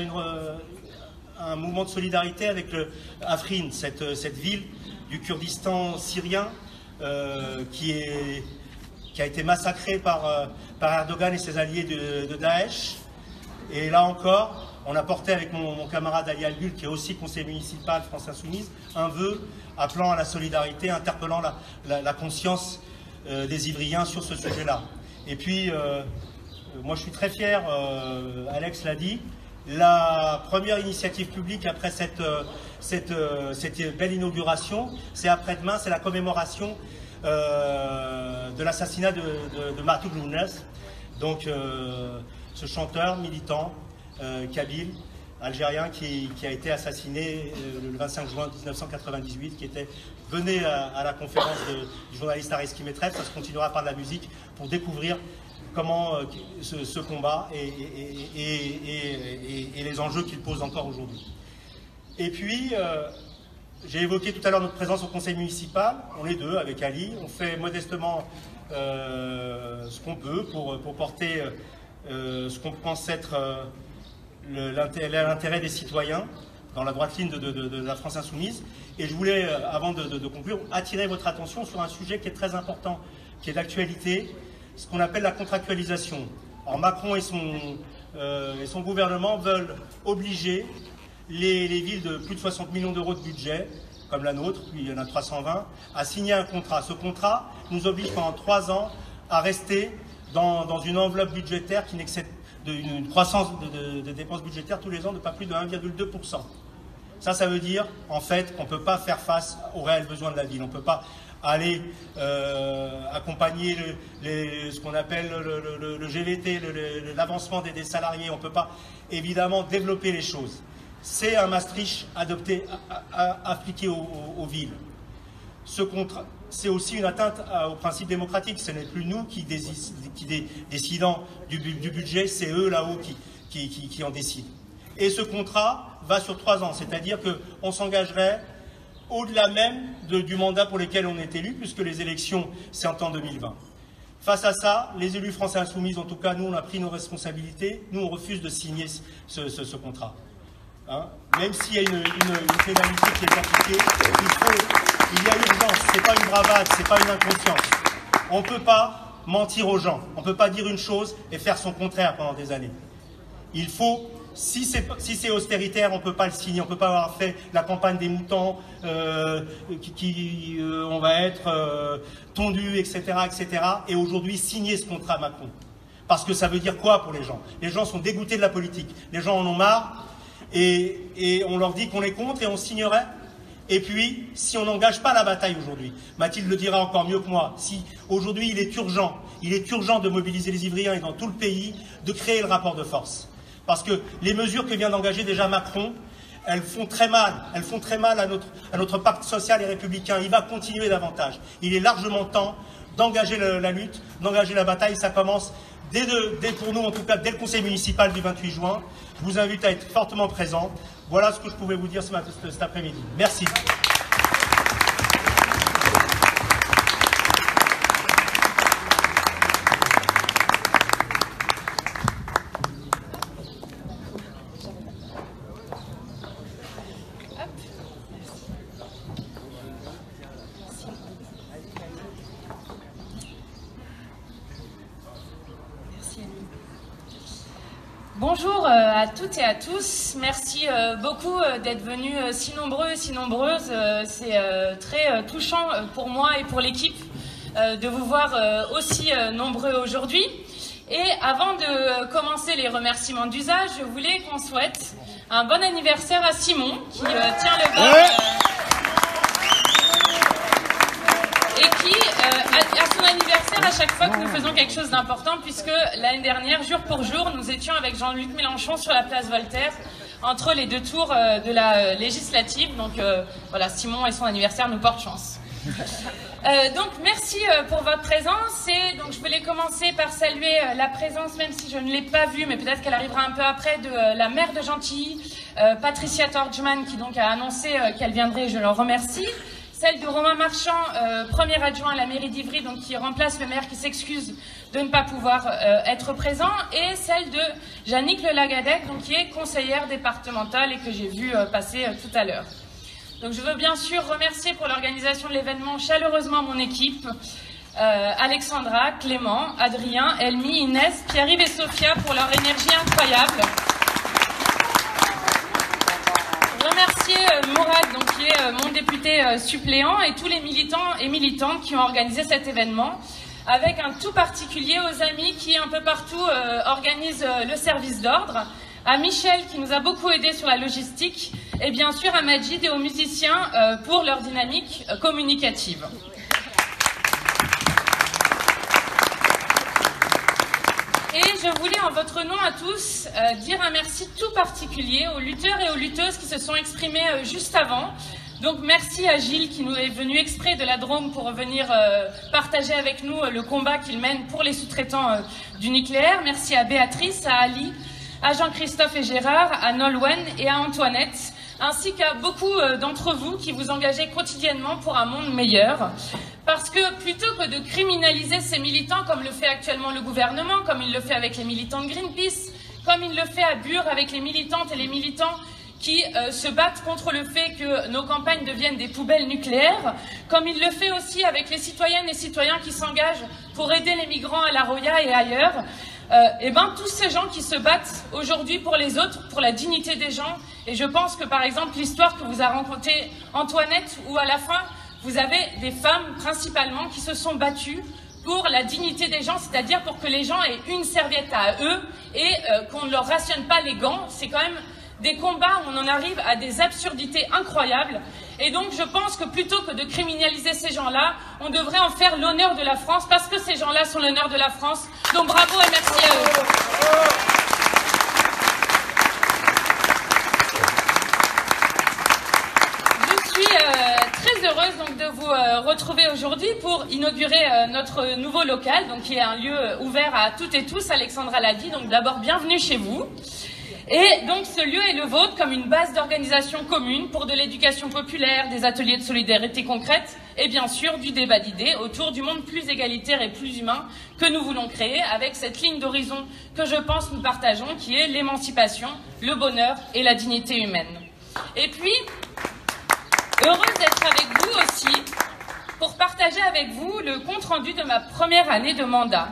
un mouvement de solidarité avec Afrin, cette ville du Kurdistan syrien qui a été massacrée par Erdogan et ses alliés de Daesh. Et là encore, on a porté avec mon camarade Ali Algul, qui est aussi conseiller municipal France Insoumise, un vœu appelant à la solidarité, interpellant la conscience des Ivriens sur ce sujet-là. Et puis, moi je suis très fier, Alex l'a dit, la première initiative publique après cette belle inauguration, c'est après-demain, c'est la commémoration de l'assassinat de Matou Lounès, donc ce chanteur militant kabyle, algérien, qui a été assassiné le 25 juin 1998, qui venait à la conférence du journaliste Ariski Metref. Ça se continuera par de la musique pour découvrir comment ce combat et les enjeux qu'il pose encore aujourd'hui. Et puis, j'ai évoqué tout à l'heure notre présence au conseil municipal. On est deux avec Ali. On fait modestement ce qu'on peut pour porter ce qu'on pense être l'intérêt des citoyens dans la droite ligne de la France Insoumise. Et je voulais, avant de conclure, attirer votre attention sur un sujet qui est très important, qui est d'actualité, ce qu'on appelle la contractualisation. Alors Macron et son gouvernement veulent obliger les villes de plus de 60 millions d'euros de budget, comme la nôtre, puis il y en a 320, à signer un contrat. Ce contrat nous oblige pendant 3 ans à rester dans une enveloppe budgétaire qui n'excède une croissance de dépenses budgétaires tous les ans de pas plus de 1,2%. Ça veut dire, en fait, qu'on ne peut pas faire face aux réels besoins de la ville. On ne peut pas aller accompagner ce qu'on appelle le GVT, l'avancement des salariés. On ne peut pas, évidemment, développer les choses. C'est un Maastricht appliqué aux villes. Ce contrat, c'est aussi une atteinte au principe démocratique. Ce n'est plus nous qui décidons du budget, c'est eux là-haut qui en décident. Et ce contrat va sur 3 ans, c'est-à-dire qu'on s'engagerait au-delà même du mandat pour lequel on est élu, puisque les élections, c'est en 2020. Face à ça, les élus Français Insoumis, en tout cas, nous, on a pris nos responsabilités. Nous, on refuse de signer ce contrat. Hein, même s'il y a une pénalité qui est appliquée, il y a urgence, c'est pas une bravade, c'est pas une inconscience. On ne peut pas mentir aux gens, on ne peut pas dire une chose et faire son contraire pendant des années. Il faut, si c'est austéritaire, on ne peut pas le signer, on ne peut pas avoir fait la campagne des moutons, on va être tondu, etc., etc. Et aujourd'hui, signer ce contrat Macron. Parce que ça veut dire quoi pour les gens? Les gens sont dégoûtés de la politique, les gens en ont marre. Et on leur dit qu'on est contre et on signerait. Et puis, si on n'engage pas la bataille aujourd'hui, Mathilde le dira encore mieux que moi, si aujourd'hui il est urgent de mobiliser les Ivriens et dans tout le pays, de créer le rapport de force. Parce que les mesures que vient d'engager déjà Macron, elles font très mal à notre pacte social et républicain. Il va continuer davantage. Il est largement temps d'engager la lutte, d'engager la bataille. Ça commence dès pour nous, en tout cas, dès le conseil municipal du 28 juin. Je vous invite à être fortement présents. Voilà ce que je pouvais vous dire cet après-midi. Merci. Bonjour à toutes et à tous. Merci beaucoup d'être venus si nombreux et si nombreuses. C'est très touchant pour moi et pour l'équipe de vous voir aussi nombreux aujourd'hui. Et avant de commencer les remerciements d'usage, je voulais qu'on souhaite un bon anniversaire à Simon qui tient le bar. À son anniversaire, à chaque fois que nous faisons quelque chose d'important, puisque l'année dernière, jour pour jour, nous étions avec Jean-Luc Mélenchon sur la place Voltaire, entre les 2 tours de la législative. Donc voilà, Simon et son anniversaire nous portent chance. Donc merci pour votre présence. Et donc je voulais commencer par saluer la présence, même si je ne l'ai pas vue, mais peut-être qu'elle arrivera un peu après, de la maire de Gentilly, Patricia Torgman, qui donc a annoncé qu'elle viendrait, je l'en remercie. Celle de Romain Marchand, premier adjoint à la mairie d'Ivry, donc qui remplace le maire qui s'excuse de ne pas pouvoir être présent, et celle de Jannick Le Lagadec, donc, qui est conseillère départementale et que j'ai vu passer tout à l'heure. Donc je veux bien sûr remercier pour l'organisation de l'événement chaleureusement mon équipe, Alexandra, Clément, Adrien, Elmi, Inès, Pierre-Yves et Sophia pour leur énergie incroyable. Remercier Mourad, donc, qui est mon député suppléant, et tous les militants et militantes qui ont organisé cet événement, avec un tout particulier aux amis qui un peu partout organisent le service d'ordre, à Michel qui nous a beaucoup aidé sur la logistique, et bien sûr à Majid et aux musiciens pour leur dynamique communicative. Et je voulais en votre nom à tous dire un merci tout particulier aux lutteurs et aux lutteuses qui se sont exprimés juste avant. Donc merci à Gilles qui nous est venu exprès de la Drôme pour venir partager avec nous le combat qu'il mène pour les sous-traitants du nucléaire. Merci à Béatrice, à Ali, à Jean-Christophe et Gérard, à Nolwenn et à Antoinette, ainsi qu'à beaucoup d'entre vous qui vous engagez quotidiennement pour un monde meilleur. Parce que plutôt que de criminaliser ces militants comme le fait actuellement le gouvernement, comme il le fait avec les militants de Greenpeace, comme il le fait à Bure avec les militantes et les militants qui se battent contre le fait que nos campagnes deviennent des poubelles nucléaires, comme il le fait aussi avec les citoyennes et citoyens qui s'engagent pour aider les migrants à La Roya et ailleurs, et ben tous ces gens qui se battent aujourd'hui pour les autres, pour la dignité des gens, et je pense que par exemple l'histoire que vous a racontée Antoinette, où à la fin vous avez des femmes principalement qui se sont battues pour la dignité des gens, c'est-à-dire pour que les gens aient une serviette à eux et qu'on ne leur rationne pas les gants. C'est quand même des combats où on en arrive à des absurdités incroyables. Et donc je pense que plutôt que de criminaliser ces gens-là, on devrait en faire l'honneur de la France, parce que ces gens-là sont l'honneur de la France. Donc bravo et merci à eux. Je suis très heureuse donc, de vous retrouver aujourd'hui pour inaugurer notre nouveau local, donc, qui est un lieu ouvert à toutes et tous. Alexandra l'a dit, donc d'abord bienvenue chez vous. Et donc ce lieu est le vôtre comme une base d'organisation commune pour de l'éducation populaire, des ateliers de solidarité concrète et bien sûr du débat d'idées autour du monde plus égalitaire et plus humain que nous voulons créer avec cette ligne d'horizon que je pense nous partageons, qui est l'émancipation, le bonheur et la dignité humaine. Et puis, heureuse d'être avec vous aussi pour partager avec vous le compte-rendu de ma première année de mandat.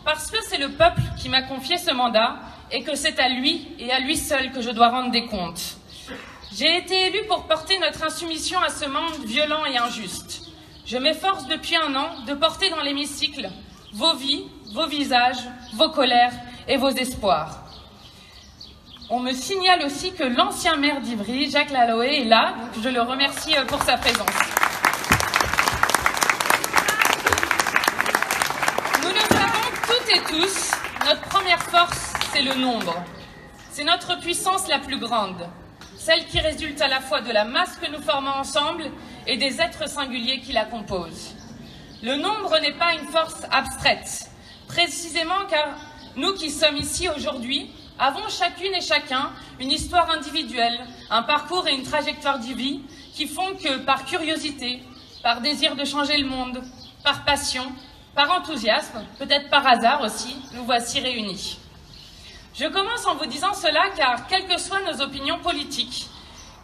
Parce que c'est le peuple qui m'a confié ce mandat et que c'est à lui et à lui seul que je dois rendre des comptes. J'ai été élue pour porter notre insoumission à ce monde violent et injuste. Je m'efforce depuis un an de porter dans l'hémicycle vos vies, vos visages, vos colères et vos espoirs. On me signale aussi que l'ancien maire d'Ivry, Jacques Laloé, est là, donc je le remercie pour sa présence. Nous le savons toutes et tous, notre première force, c'est le nombre. C'est notre puissance la plus grande, celle qui résulte à la fois de la masse que nous formons ensemble et des êtres singuliers qui la composent. Le nombre n'est pas une force abstraite, précisément car nous qui sommes ici aujourd'hui avons chacune et chacun une histoire individuelle, un parcours et une trajectoire de vie qui font que par curiosité, par désir de changer le monde, par passion, par enthousiasme, peut-être par hasard aussi, nous voici réunis. Je commence en vous disant cela car, quelles que soient nos opinions politiques,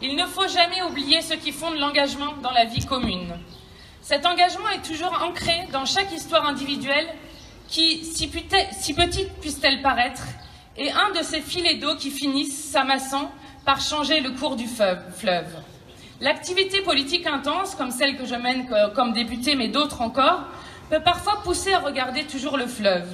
il ne faut jamais oublier ce qui fonde l'engagement dans la vie commune. Cet engagement est toujours ancré dans chaque histoire individuelle qui, si petite puisse-t-elle paraître, est un de ces filets d'eau qui finissent s'amassant par changer le cours du fleuve. L'activité politique intense, comme celle que je mène comme députée, mais d'autres encore, peut parfois pousser à regarder toujours le fleuve.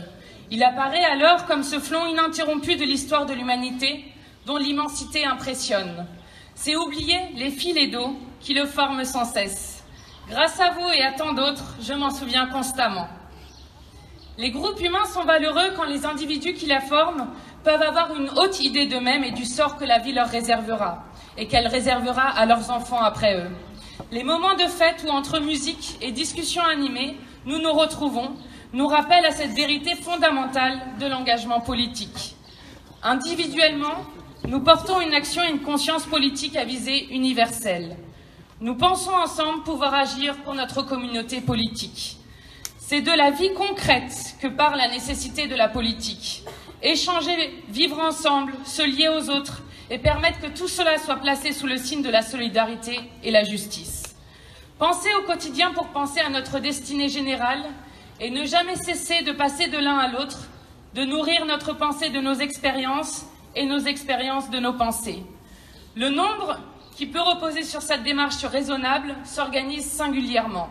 Il apparaît alors comme ce flot ininterrompu de l'histoire de l'humanité, dont l'immensité impressionne. C'est oublier les filets d'eau qui le forment sans cesse. Grâce à vous et à tant d'autres, je m'en souviens constamment. Les groupes humains sont valeureux quand les individus qui la forment peuvent avoir une haute idée d'eux-mêmes et du sort que la vie leur réservera, et qu'elle réservera à leurs enfants après eux. Les moments de fête où, entre musique et discussions animées, nous nous retrouvons, nous rappellent à cette vérité fondamentale de l'engagement politique. Individuellement, nous portons une action et une conscience politique à visée universelle. Nous pensons ensemble pouvoir agir pour notre communauté politique. C'est de la vie concrète que parle la nécessité de la politique. échanger, vivre ensemble, se lier aux autres et permettre que tout cela soit placé sous le signe de la solidarité et la justice. Penser au quotidien pour penser à notre destinée générale et ne jamais cesser de passer de l'un à l'autre, de nourrir notre pensée de nos expériences et nos expériences de nos pensées. Le nombre qui peut reposer sur cette démarche raisonnable s'organise singulièrement.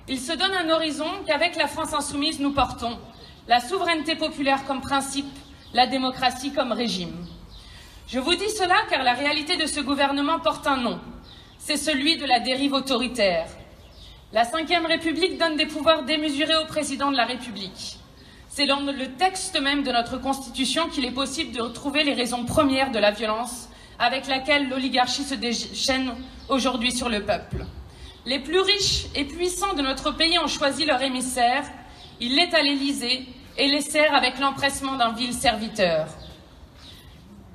Il se donne un horizon qu'avec la France insoumise nous portons, la souveraineté populaire comme principe, la démocratie comme régime. Je vous dis cela car la réalité de ce gouvernement porte un nom, c'est celui de la dérive autoritaire. La Ve République donne des pouvoirs démesurés au président de la République. C'est dans le texte même de notre Constitution qu'il est possible de retrouver les raisons premières de la violence avec laquelle l'oligarchie se déchaîne aujourd'hui sur le peuple. Les plus riches et puissants de notre pays ont choisi leur émissaire, il l'est à l'Élysée et les sert avec l'empressement d'un vil serviteur.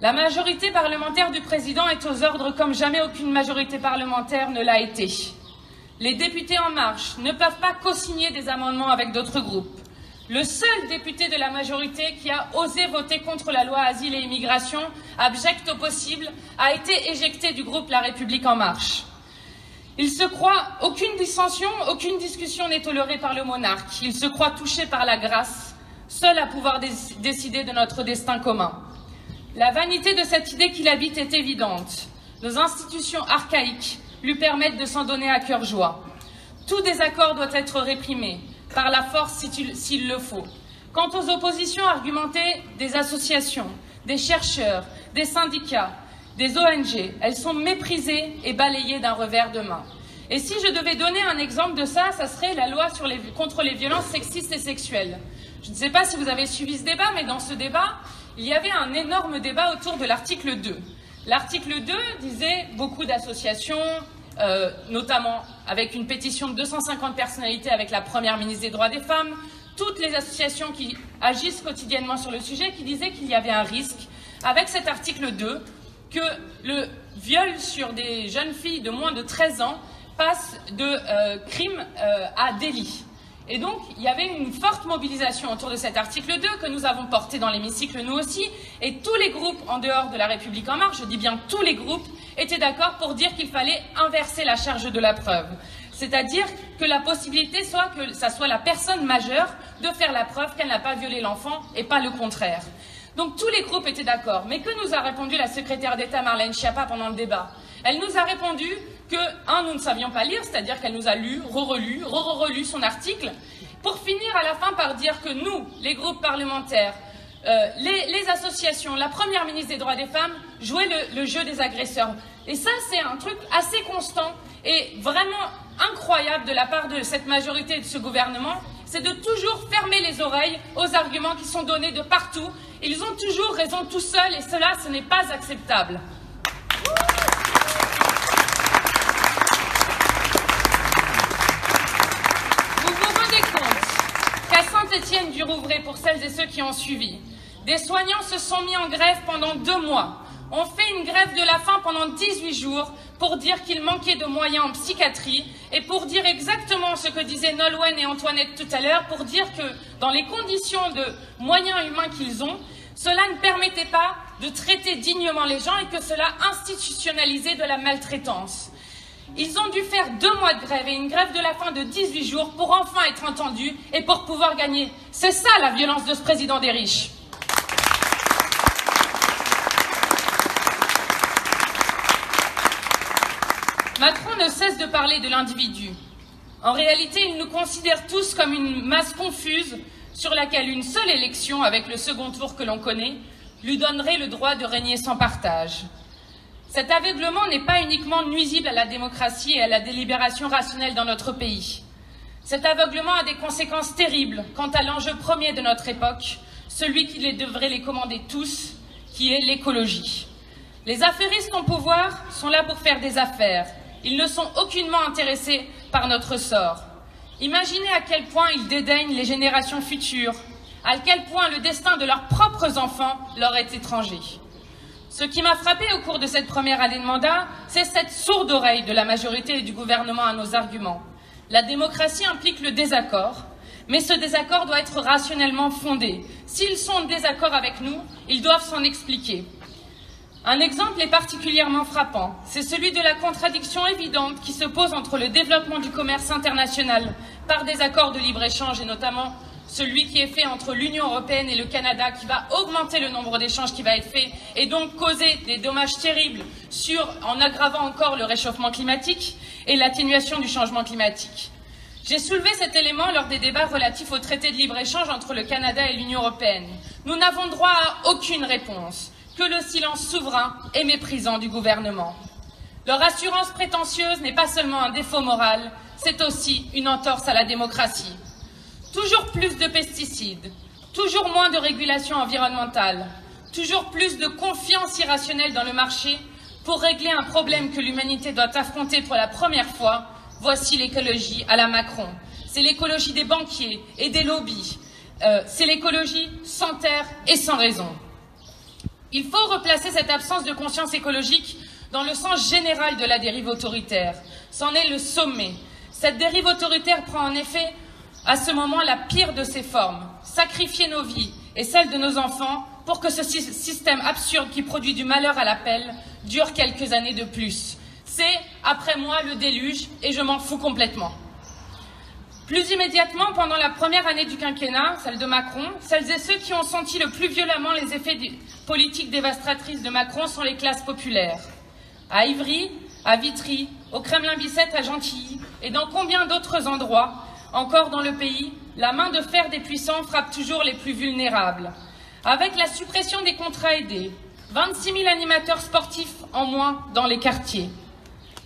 La majorité parlementaire du président est aux ordres comme jamais aucune majorité parlementaire ne l'a été. Les députés En Marche ne peuvent pas co-signer des amendements avec d'autres groupes. Le seul député de la majorité qui a osé voter contre la loi Asile et Immigration, abject au possible, a été éjecté du groupe La République En Marche. Il se croit aucune dissension, aucune discussion n'est tolérée par le monarque. Il se croit touché par la grâce, seul à pouvoir décider de notre destin commun. La vanité de cette idée qui l'habite est évidente. Nos institutions archaïques lui permettent de s'en donner à cœur joie. Tout désaccord doit être réprimé, par la force s'il le faut. Quant aux oppositions argumentées des associations, des chercheurs, des syndicats, des ONG, elles sont méprisées et balayées d'un revers de main. Et si je devais donner un exemple de ça, ça serait la loi contre les violences sexistes et sexuelles. Je ne sais pas si vous avez suivi ce débat, mais dans ce débat, il y avait un énorme débat autour de l'article 2. L'article 2 disait beaucoup d'associations, notamment avec une pétition de 250 personnalités avec la première ministre des Droits des Femmes, toutes les associations qui agissent quotidiennement sur le sujet, qui disaient qu'il y avait un risque, avec cet article 2, que le viol sur des jeunes filles de moins de 13 ans passe de crime à délit. Et donc, il y avait une forte mobilisation autour de cet article 2 que nous avons porté dans l'hémicycle, nous aussi, et tous les groupes en dehors de La République En Marche, je dis bien tous les groupes, étaient d'accord pour dire qu'il fallait inverser la charge de la preuve. C'est-à-dire que la possibilité soit que ça soit la personne majeure de faire la preuve qu'elle n'a pas violé l'enfant et pas le contraire. Donc tous les groupes étaient d'accord. Mais que nous a répondu la secrétaire d'État Marlène Schiappa pendant le débat? Elle nous a répondu que, nous ne savions pas lire, c'est-à-dire qu'elle nous a lu, re-relu son article, pour finir à la fin par dire que nous, les groupes parlementaires, les associations, la première ministre des Droits des Femmes, jouaient le jeu des agresseurs. Et ça, c'est un truc assez constant et vraiment incroyable de la part de cette majorité et de ce gouvernement, c'est de toujours fermer les oreilles aux arguments qui sont donnés de partout. Ils ont toujours raison tout seuls et cela, ce n'est pas acceptable. Vous vous rendez compte qu'à Saint-Étienne-du-Rouvray, pour celles et ceux qui ont suivi, des soignants se sont mis en grève pendant 2 mois. On fait une grève de la faim pendant 18 jours pour dire qu'il manquait de moyens en psychiatrie et pour dire exactement ce que disaient Nolwenn et Antoinette tout à l'heure, pour dire que dans les conditions de moyens humains qu'ils ont, cela ne permettait pas de traiter dignement les gens et que cela institutionnalisait de la maltraitance. Ils ont dû faire 2 mois de grève et une grève de la faim de 18 jours pour enfin être entendus et pour pouvoir gagner. C'est ça la violence de ce président des riches. Macron ne cesse de parler de l'individu. En réalité, il nous considère tous comme une masse confuse sur laquelle une seule élection, avec le second tour que l'on connaît, lui donnerait le droit de régner sans partage. Cet aveuglement n'est pas uniquement nuisible à la démocratie et à la délibération rationnelle dans notre pays. Cet aveuglement a des conséquences terribles quant à l'enjeu premier de notre époque, celui qui devrait les commander tous, qui est l'écologie. Les affairistes au pouvoir sont là pour faire des affaires. Ils ne sont aucunement intéressés par notre sort. Imaginez à quel point ils dédaignent les générations futures, à quel point le destin de leurs propres enfants leur est étranger. Ce qui m'a frappé au cours de cette première année de mandat, c'est cette sourde oreille de la majorité et du gouvernement à nos arguments. La démocratie implique le désaccord, mais ce désaccord doit être rationnellement fondé. S'ils sont en désaccord avec nous, ils doivent s'en expliquer. Un exemple est particulièrement frappant, c'est celui de la contradiction évidente qui se pose entre le développement du commerce international par des accords de libre-échange et notamment celui qui est fait entre l'Union européenne et le Canada qui va augmenter le nombre d'échanges qui va être fait et donc causer des dommages terribles en aggravant encore le réchauffement climatique et l'atténuation du changement climatique. J'ai soulevé cet élément lors des débats relatifs au traité de libre-échange entre le Canada et l'Union européenne. Nous n'avons droit à aucune réponse, que le silence souverain et méprisant du gouvernement. Leur assurance prétentieuse n'est pas seulement un défaut moral, c'est aussi une entorse à la démocratie. Toujours plus de pesticides, toujours moins de régulation environnementale, toujours plus de confiance irrationnelle dans le marché pour régler un problème que l'humanité doit affronter pour la première fois. Voici l'écologie à la Macron. C'est l'écologie des banquiers et des lobbies. C'est l'écologie sans terre et sans raison. Il faut replacer cette absence de conscience écologique dans le sens général de la dérive autoritaire. C'en est le sommet. Cette dérive autoritaire prend en effet à ce moment la pire de ses formes, sacrifier nos vies et celles de nos enfants pour que ce système absurde qui produit du malheur à l'appel dure quelques années de plus. C'est, après moi, le déluge et je m'en fous complètement. Plus immédiatement, pendant la première année du quinquennat, celle de Macron, celles et ceux qui ont senti le plus violemment les effets des politiques dévastatrices de Macron sont les classes populaires. À Ivry, à Vitry, au Kremlin-Bicêtre, à Gentilly et dans combien d'autres endroits, encore dans le pays, la main de fer des puissants frappe toujours les plus vulnérables. Avec la suppression des contrats aidés, 26 000 animateurs sportifs en moins dans les quartiers.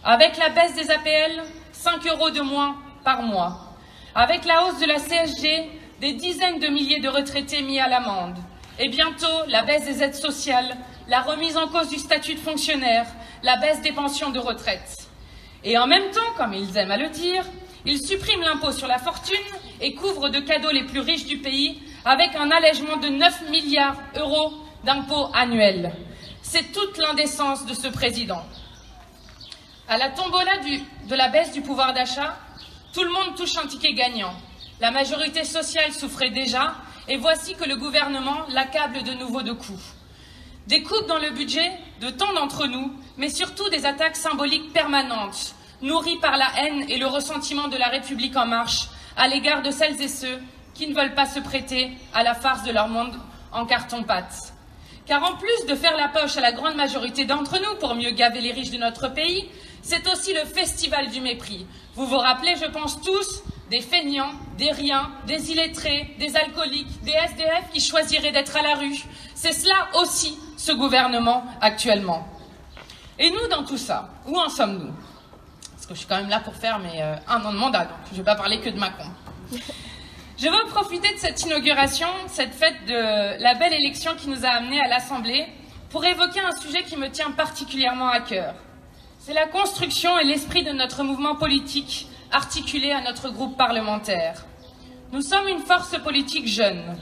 Avec la baisse des APL, 5 € de moins par mois. Avec la hausse de la CSG, des dizaines de milliers de retraités mis à l'amende. Et bientôt, la baisse des aides sociales, la remise en cause du statut de fonctionnaire, la baisse des pensions de retraite. Et en même temps, comme ils aiment à le dire, ils suppriment l'impôt sur la fortune et couvrent de cadeaux les plus riches du pays avec un allègement de 9 milliards € d'impôts annuels. C'est toute l'indécence de ce président. À la tombola de la baisse du pouvoir d'achat, tout le monde touche un ticket gagnant. La majorité sociale souffrait déjà et voici que le gouvernement l'accable de nouveau de coups. Des coupes dans le budget de tant d'entre nous, mais surtout des attaques symboliques permanentes, nourries par la haine et le ressentiment de la République en marche à l'égard de celles et ceux qui ne veulent pas se prêter à la farce de leur monde en carton-pâte. Car en plus de faire la poche à la grande majorité d'entre nous pour mieux gaver les riches de notre pays, c'est aussi le festival du mépris. Vous vous rappelez, je pense tous, des feignants, des riens, des illettrés, des alcooliques, des SDF qui choisiraient d'être à la rue. C'est cela aussi, ce gouvernement actuellement. Et nous, dans tout ça, où en sommes-nous? Parce que je suis quand même là pour faire un an de mandat, donc je ne vais pas parler que de Macron. Je veux profiter de cette inauguration, cette fête de la belle élection qui nous a amenés à l'Assemblée, pour évoquer un sujet qui me tient particulièrement à cœur. C'est la construction et l'esprit de notre mouvement politique articulé à notre groupe parlementaire. Nous sommes une force politique jeune.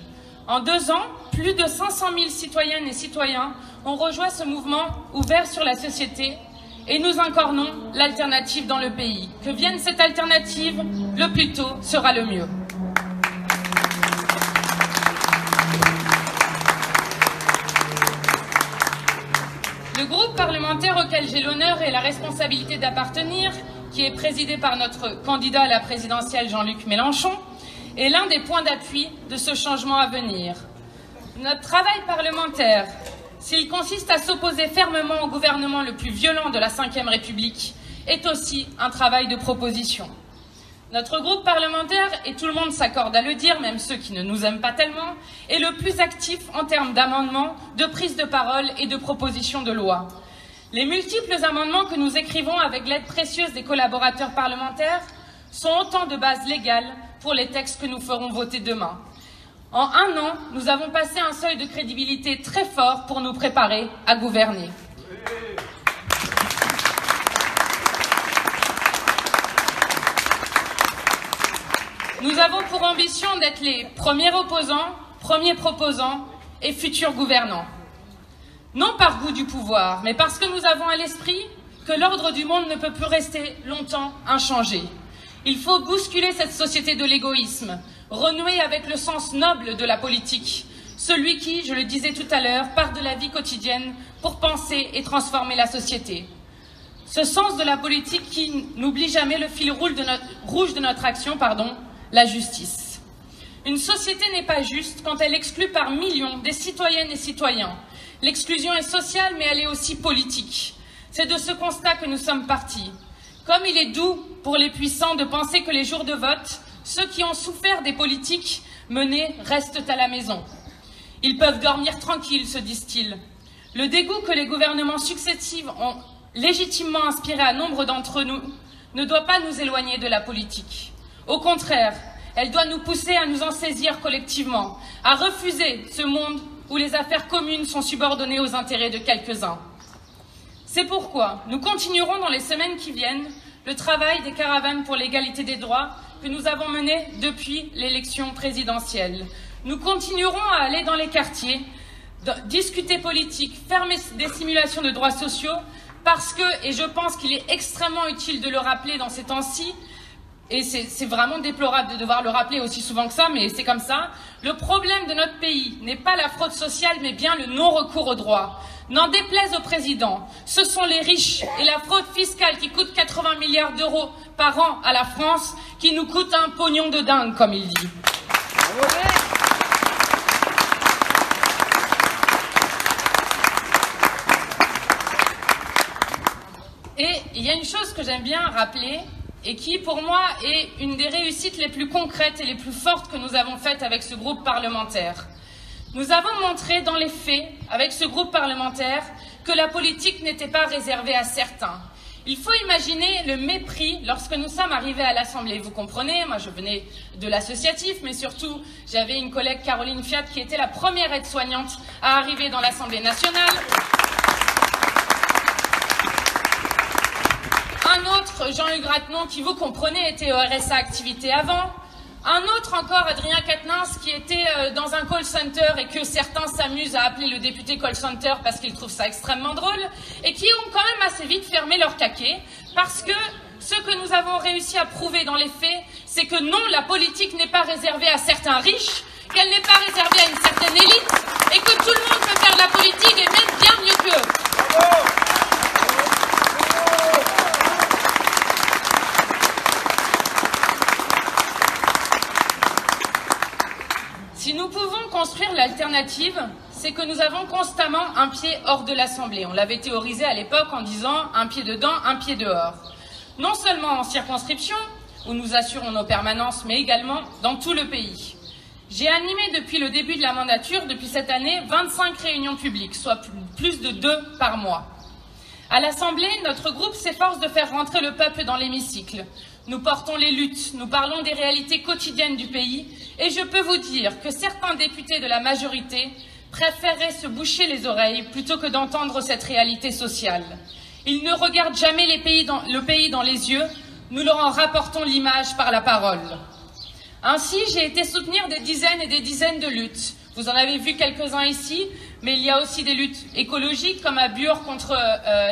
En 2 ans, plus de 500 000 citoyennes et citoyens ont rejoint ce mouvement ouvert sur la société et nous incarnons l'alternative dans le pays. Que vienne cette alternative, le plus tôt sera le mieux. Le groupe parlementaire auquel j'ai l'honneur et la responsabilité d'appartenir, qui est présidé par notre candidat à la présidentielle Jean-Luc Mélenchon, est l'un des points d'appui de ce changement à venir. Notre travail parlementaire, s'il consiste à s'opposer fermement au gouvernement le plus violent de la Ve République, est aussi un travail de proposition. Notre groupe parlementaire, et tout le monde s'accorde à le dire, même ceux qui ne nous aiment pas tellement, est le plus actif en termes d'amendements, de prise de parole et de propositions de loi. Les multiples amendements que nous écrivons avec l'aide précieuse des collaborateurs parlementaires sont autant de bases légales pour les textes que nous ferons voter demain. En 1 an, nous avons passé un seuil de crédibilité très fort pour nous préparer à gouverner. Nous avons pour ambition d'être les premiers opposants, premiers proposants et futurs gouvernants. Non par goût du pouvoir, mais parce que nous avons à l'esprit que l'ordre du monde ne peut plus rester longtemps inchangé. Il faut bousculer cette société de l'égoïsme, renouer avec le sens noble de la politique, celui qui, je le disais tout à l'heure, part de la vie quotidienne pour penser et transformer la société. Ce sens de la politique qui n'oublie jamais le fil rouge de notre action, la justice. Une société n'est pas juste quand elle exclut par millions des citoyennes et citoyens. L'exclusion est sociale, mais elle est aussi politique. C'est de ce constat que nous sommes partis. Comme il est doux pour les puissants de penser que les jours de vote, ceux qui ont souffert des politiques menées restent à la maison. Ils peuvent dormir tranquilles, se disent-ils. Le dégoût que les gouvernements successifs ont légitimement inspiré à nombre d'entre nous ne doit pas nous éloigner de la politique. Au contraire, elle doit nous pousser à nous en saisir collectivement, à refuser ce monde où les affaires communes sont subordonnées aux intérêts de quelques-uns. C'est pourquoi nous continuerons dans les semaines qui viennent le travail des caravanes pour l'égalité des droits que nous avons mené depuis l'élection présidentielle. Nous continuerons à aller dans les quartiers, discuter politique, faire des simulations de droits sociaux, parce que, et je pense qu'il est extrêmement utile de le rappeler dans ces temps-ci, et c'est vraiment déplorable de devoir le rappeler aussi souvent que ça, mais c'est comme ça, le problème de notre pays n'est pas la fraude sociale, mais bien le non-recours aux droits. N'en déplaise au président, ce sont les riches et la fraude fiscale qui coûte 80 milliards d'euros par an à la France, qui nous coûte un pognon de dingue, comme il dit. Et il y a une chose que j'aime bien rappeler, et qui, pour moi, est une des réussites les plus concrètes et les plus fortes que nous avons faites avec ce groupe parlementaire. Nous avons montré dans les faits, avec ce groupe parlementaire, que la politique n'était pas réservée à certains. Il faut imaginer le mépris lorsque nous sommes arrivés à l'Assemblée. Vous comprenez, moi je venais de l'associatif, mais surtout j'avais une collègue, Caroline Fiat, qui était la première aide-soignante à arriver dans l'Assemblée nationale. Un autre, Jean-Hugues Rattenon, qui, vous comprenez, était au RSA Activité avant. Un autre encore, Adrien Quatennens, qui était dans un call center et que certains s'amusent à appeler le député call center parce qu'ils trouvent ça extrêmement drôle, et qui ont quand même assez vite fermé leur caquet, parce que ce que nous avons réussi à prouver dans les faits, c'est que non, la politique n'est pas réservée à certains riches, qu'elle n'est pas réservée à une certaine élite, et que tout le monde peut faire de la politique et même bien mieux qu'eux. Si nous pouvons construire l'alternative, c'est que nous avons constamment un pied hors de l'Assemblée. On l'avait théorisé à l'époque en disant un pied dedans, un pied dehors. Non seulement en circonscription, où nous assurons nos permanences, mais également dans tout le pays. J'ai animé depuis le début de la mandature, depuis cette année, 25 réunions publiques, soit plus de 2 par mois. À l'Assemblée, notre groupe s'efforce de faire rentrer le peuple dans l'hémicycle. Nous portons les luttes, nous parlons des réalités quotidiennes du pays, et je peux vous dire que certains députés de la majorité préféreraient se boucher les oreilles plutôt que d'entendre cette réalité sociale. Ils ne regardent jamais le pays dans les yeux, nous leur en rapportons l'image par la parole. Ainsi, j'ai été soutenir des dizaines et des dizaines de luttes. Vous en avez vu quelques-uns ici, mais il y a aussi des luttes écologiques, comme à Bure contre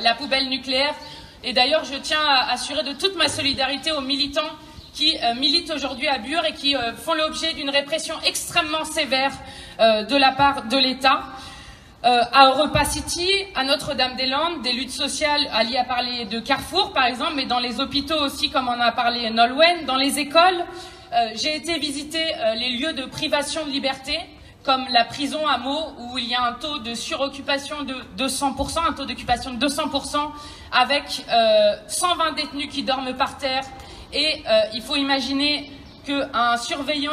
la poubelle nucléaire. Et d'ailleurs, je tiens à assurer de toute ma solidarité aux militants qui militent aujourd'hui à Bure et qui font l'objet d'une répression extrêmement sévère de la part de l'État. À Europa City, à Notre-Dame-des-Landes, des luttes sociales, Ali a parlé de Carrefour par exemple, mais dans les hôpitaux aussi, comme on a parlé Nolwenn, dans les écoles. J'ai été visiter les lieux de privation de liberté, comme la prison à Meaux, où il y a un taux de suroccupation de 200%, un taux d'occupation de 200%, avec 120 détenus qui dorment par terre. Et il faut imaginer qu'un surveillant,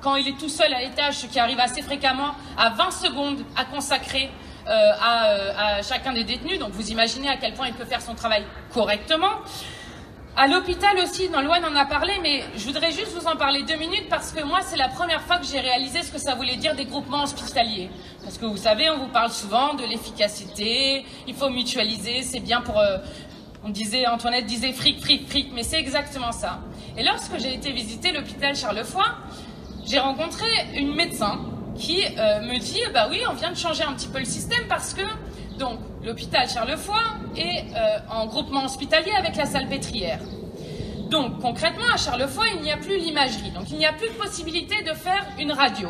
quand il est tout seul à l'étage, ce qui arrive assez fréquemment, a 20 secondes à consacrer à chacun des détenus. Donc vous imaginez à quel point il peut faire son travail correctement. À l'hôpital aussi, Nolwenn en a parlé, mais je voudrais juste vous en parler 2 minutes parce que moi, c'est la première fois que j'ai réalisé ce que ça voulait dire des groupements hospitaliers. Parce que vous savez, on vous parle souvent de l'efficacité, il faut mutualiser, c'est bien pour... Antoinette disait fric, fric, fric, mais c'est exactement ça. Et lorsque j'ai été visiter l'hôpital Charles-Foy, j'ai rencontré une médecin qui me dit, bah oui, on vient de changer un petit peu le système parce que... Donc, l'hôpital Charles-Foy est en groupement hospitalier avec la Salpêtrière. Donc concrètement, à Charlevoix, il n'y a plus l'imagerie, donc il n'y a plus de possibilité de faire une radio.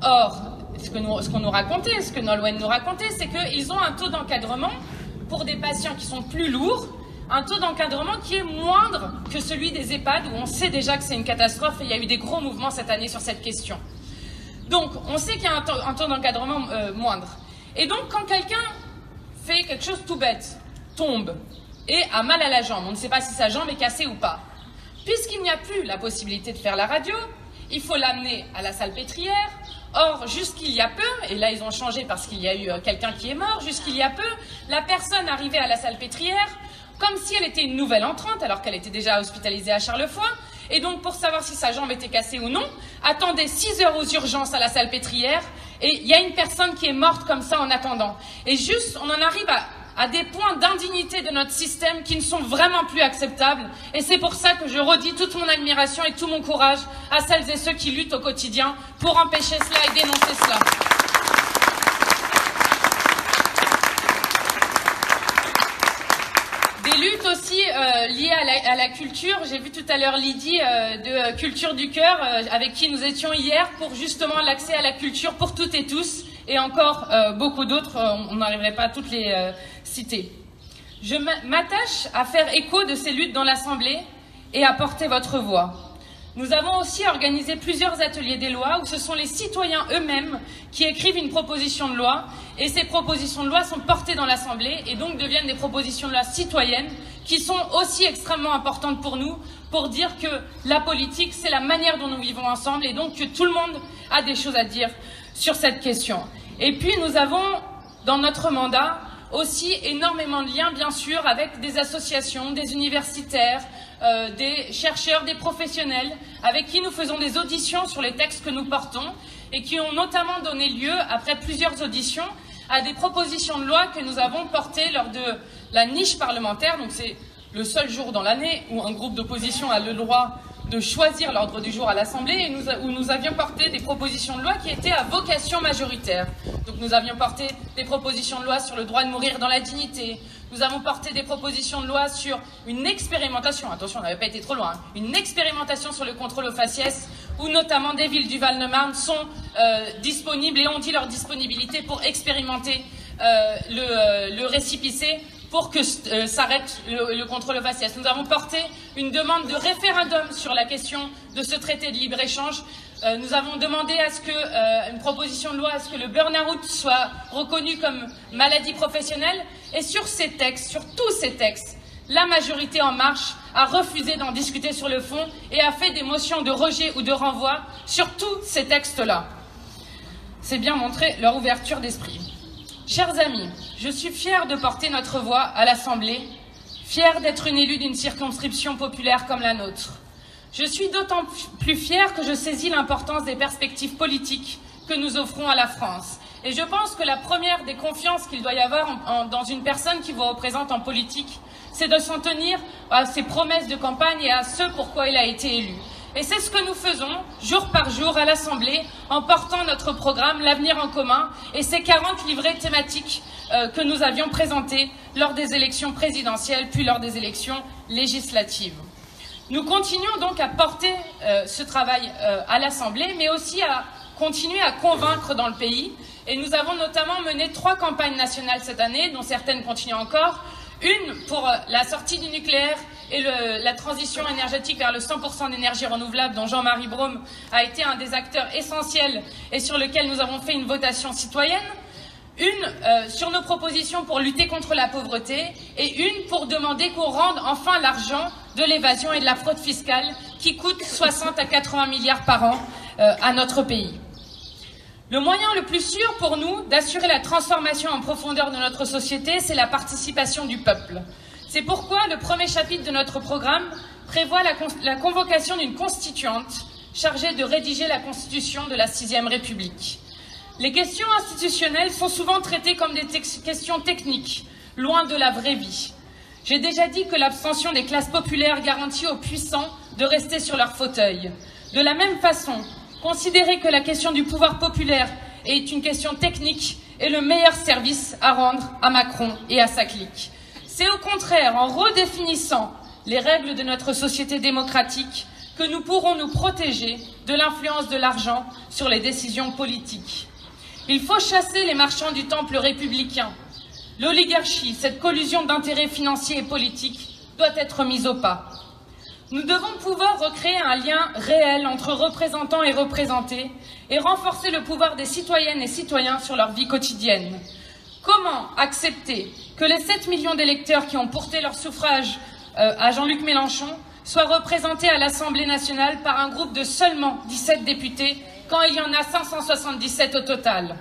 Or, ce qu'on nous racontait, ce que Nolwenn nous racontait, c'est qu'ils ont un taux d'encadrement pour des patients qui sont plus lourds, un taux d'encadrement qui est moindre que celui des EHPAD, où on sait déjà que c'est une catastrophe et il y a eu des gros mouvements cette année sur cette question. Donc, on sait qu'il y a un taux d'encadrement moindre. Et donc, quand quelqu'un fait quelque chose tout bête, tombe et a mal à la jambe, on ne sait pas si sa jambe est cassée ou pas, puisqu'il n'y a plus la possibilité de faire la radio, il faut l'amener à la salpêtrière. Or, jusqu'il y a peu, et là ils ont changé parce qu'il y a eu quelqu'un qui est mort, jusqu'il y a peu, la personne arrivait à la salpêtrière comme si elle était une nouvelle entrante, alors qu'elle était déjà hospitalisée à Charlevoix, et donc pour savoir si sa jambe était cassée ou non, attendait 6 heures aux urgences à la salpêtrière, et il y a une personne qui est morte comme ça en attendant. Et juste, on en arrive à des points d'indignité de notre système qui ne sont vraiment plus acceptables. Et c'est pour ça que je redis toute mon admiration et tout mon courage à celles et ceux qui luttent au quotidien pour empêcher cela et dénoncer cela. Des luttes aussi liées à la culture. J'ai vu tout à l'heure Lydie de Culture du Cœur, avec qui nous étions hier, pour justement l'accès à la culture pour toutes et tous. Et encore beaucoup d'autres, on n'arriverait pas à toutes les citer. Je m'attache à faire écho de ces luttes dans l'Assemblée et à porter votre voix. Nous avons aussi organisé plusieurs ateliers des lois où ce sont les citoyens eux-mêmes qui écrivent une proposition de loi, et ces propositions de loi sont portées dans l'Assemblée et donc deviennent des propositions de loi citoyennes qui sont aussi extrêmement importantes pour nous, pour dire que la politique, c'est la manière dont nous vivons ensemble, et donc que tout le monde a des choses à dire sur cette question. Et puis nous avons, dans notre mandat, aussi énormément de liens, bien sûr, avec des associations, des universitaires, des chercheurs, des professionnels, avec qui nous faisons des auditions sur les textes que nous portons, et qui ont notamment donné lieu, après plusieurs auditions, à des propositions de loi que nous avons portées lors de la niche parlementaire. Donc c'est le seul jour dans l'année où un groupe d'opposition a le droit de choisir l'ordre du jour à l'Assemblée, et où nous avions porté des propositions de loi qui étaient à vocation majoritaire. Donc nous avions porté des propositions de loi sur le droit de mourir dans la dignité, nous avons porté des propositions de loi sur une expérimentation, attention, on n'avait pas été trop loin, une expérimentation sur le contrôle aux faciès, où notamment des villes du Val-de-Marne sont disponibles et ont dit leur disponibilité pour expérimenter le récipicé, pour que s'arrête le contrôle aux faciès. Nous avons porté une demande de référendum sur la question de ce traité de libre-échange. Nous avons demandé à ce que, une proposition de loi à ce que le burn-out soit reconnu comme maladie professionnelle. Et sur ces textes, sur tous ces textes, la majorité En Marche a refusé d'en discuter sur le fond et a fait des motions de rejet ou de renvoi sur tous ces textes-là. C'est bien montrer leur ouverture d'esprit. Chers amis, je suis fière de porter notre voix à l'Assemblée, fière d'être une élue d'une circonscription populaire comme la nôtre. Je suis d'autant plus fière que je saisis l'importance des perspectives politiques que nous offrons à la France. Et je pense que la première des confiances qu'il doit y avoir dans une personne qui vous représente en politique, c'est de s'en tenir à ses promesses de campagne et à ce pourquoi il a été élu. Et c'est ce que nous faisons, jour par jour, à l'Assemblée, en portant notre programme, l'Avenir en commun, et ces 40 livrets thématiques que nous avions présentés lors des élections présidentielles, puis lors des élections législatives. Nous continuons donc à porter ce travail à l'Assemblée, mais aussi à continuer à convaincre dans le pays. Et nous avons notamment mené 3 campagnes nationales cette année, dont certaines continuent encore. Une pour la sortie du nucléaire et la transition énergétique vers le 100% d'énergie renouvelable, dont Jean-Marie Brome a été un des acteurs essentiels et sur lequel nous avons fait une votation citoyenne. Une sur nos propositions pour lutter contre la pauvreté, et une pour demander qu'on rende enfin l'argent de l'évasion et de la fraude fiscale qui coûte 60 à 80 milliards par an à notre pays. Le moyen le plus sûr pour nous d'assurer la transformation en profondeur de notre société, c'est la participation du peuple. C'est pourquoi le premier chapitre de notre programme prévoit la convocation d'une constituante chargée de rédiger la constitution de la 6e République. Les questions institutionnelles sont souvent traitées comme des questions techniques, loin de la vraie vie. J'ai déjà dit que l'abstention des classes populaires garantit aux puissants de rester sur leur fauteuil. De la même façon, considérer que la question du pouvoir populaire est une question technique est le meilleur service à rendre à Macron et à sa clique. C'est au contraire en redéfinissant les règles de notre société démocratique que nous pourrons nous protéger de l'influence de l'argent sur les décisions politiques. Il faut chasser les marchands du temple républicain. L'oligarchie, cette collusion d'intérêts financiers et politiques, doit être mise au pas. Nous devons pouvoir recréer un lien réel entre représentants et représentés et renforcer le pouvoir des citoyennes et citoyens sur leur vie quotidienne. Comment accepter que les 7 millions d'électeurs qui ont porté leur suffrage à Jean-Luc Mélenchon soient représentés à l'Assemblée nationale par un groupe de seulement 17 députés quand il y en a 577 au total?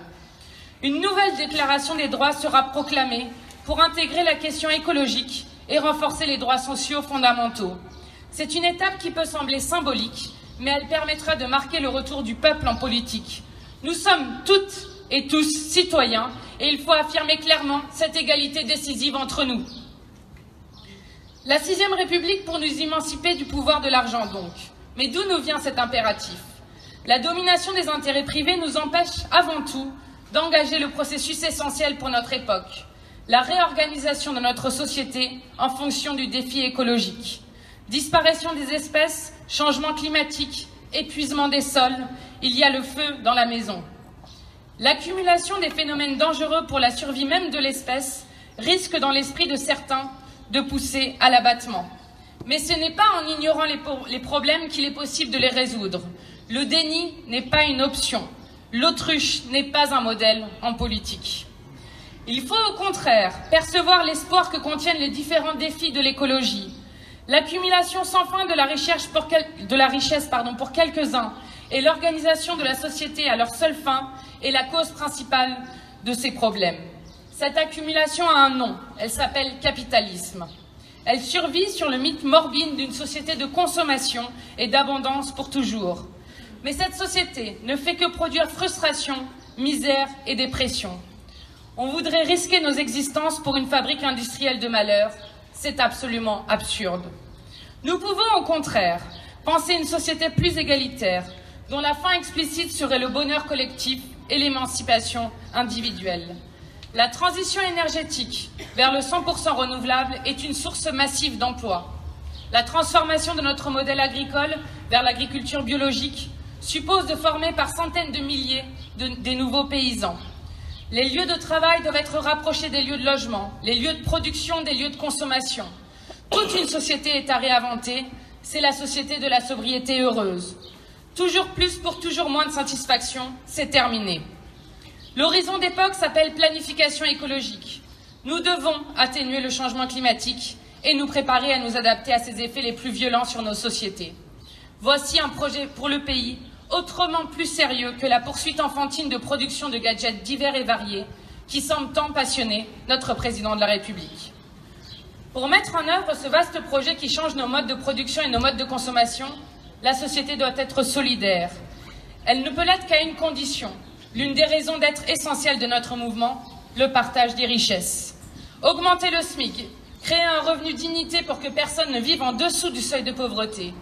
Une nouvelle déclaration des droits sera proclamée pour intégrer la question écologique et renforcer les droits sociaux fondamentaux. C'est une étape qui peut sembler symbolique, mais elle permettra de marquer le retour du peuple en politique. Nous sommes toutes et tous citoyens et il faut affirmer clairement cette égalité décisive entre nous. La 6e République pour nous émanciper du pouvoir de l'argent donc. Mais d'où nous vient cet impératif? La domination des intérêts privés nous empêche avant tout d'engager le processus essentiel pour notre époque, la réorganisation de notre société en fonction du défi écologique. Disparition des espèces, changement climatique, épuisement des sols, il y a le feu dans la maison. L'accumulation des phénomènes dangereux pour la survie même de l'espèce risque dans l'esprit de certains de pousser à l'abattement. Mais ce n'est pas en ignorant les problèmes qu'il est possible de les résoudre. Le déni n'est pas une option. L'autruche n'est pas un modèle en politique. Il faut au contraire percevoir l'espoir que contiennent les différents défis de l'écologie. L'accumulation sans fin de la richesse pour quelques-uns et l'organisation de la société à leur seule fin est la cause principale de ces problèmes. Cette accumulation a un nom, elle s'appelle capitalisme. Elle survit sur le mythe morbide d'une société de consommation et d'abondance pour toujours. Mais cette société ne fait que produire frustration, misère et dépression. On voudrait risquer nos existences pour une fabrique industrielle de malheur. C'est absolument absurde. Nous pouvons au contraire penser une société plus égalitaire, dont la fin explicite serait le bonheur collectif et l'émancipation individuelle. La transition énergétique vers le 100% renouvelable est une source massive d'emplois. La transformation de notre modèle agricole vers l'agriculture biologique suppose de former par centaines de milliers des nouveaux paysans. Les lieux de travail doivent être rapprochés des lieux de logement, les lieux de production des lieux de consommation. Toute une société est à réinventer, c'est la société de la sobriété heureuse. Toujours plus pour toujours moins de satisfaction, c'est terminé. L'horizon d'époque s'appelle planification écologique. Nous devons atténuer le changement climatique et nous préparer à nous adapter à ses effets les plus violents sur nos sociétés. Voici un projet pour le pays autrement plus sérieux que la poursuite enfantine de production de gadgets divers et variés qui semble tant passionner notre président de la République. Pour mettre en œuvre ce vaste projet qui change nos modes de production et nos modes de consommation, la société doit être solidaire. Elle ne peut l'être qu'à une condition, l'une des raisons d'être essentielle de notre mouvement, le partage des richesses. Augmenter le SMIC, créer un revenu dignité pour que personne ne vive en dessous du seuil de pauvreté,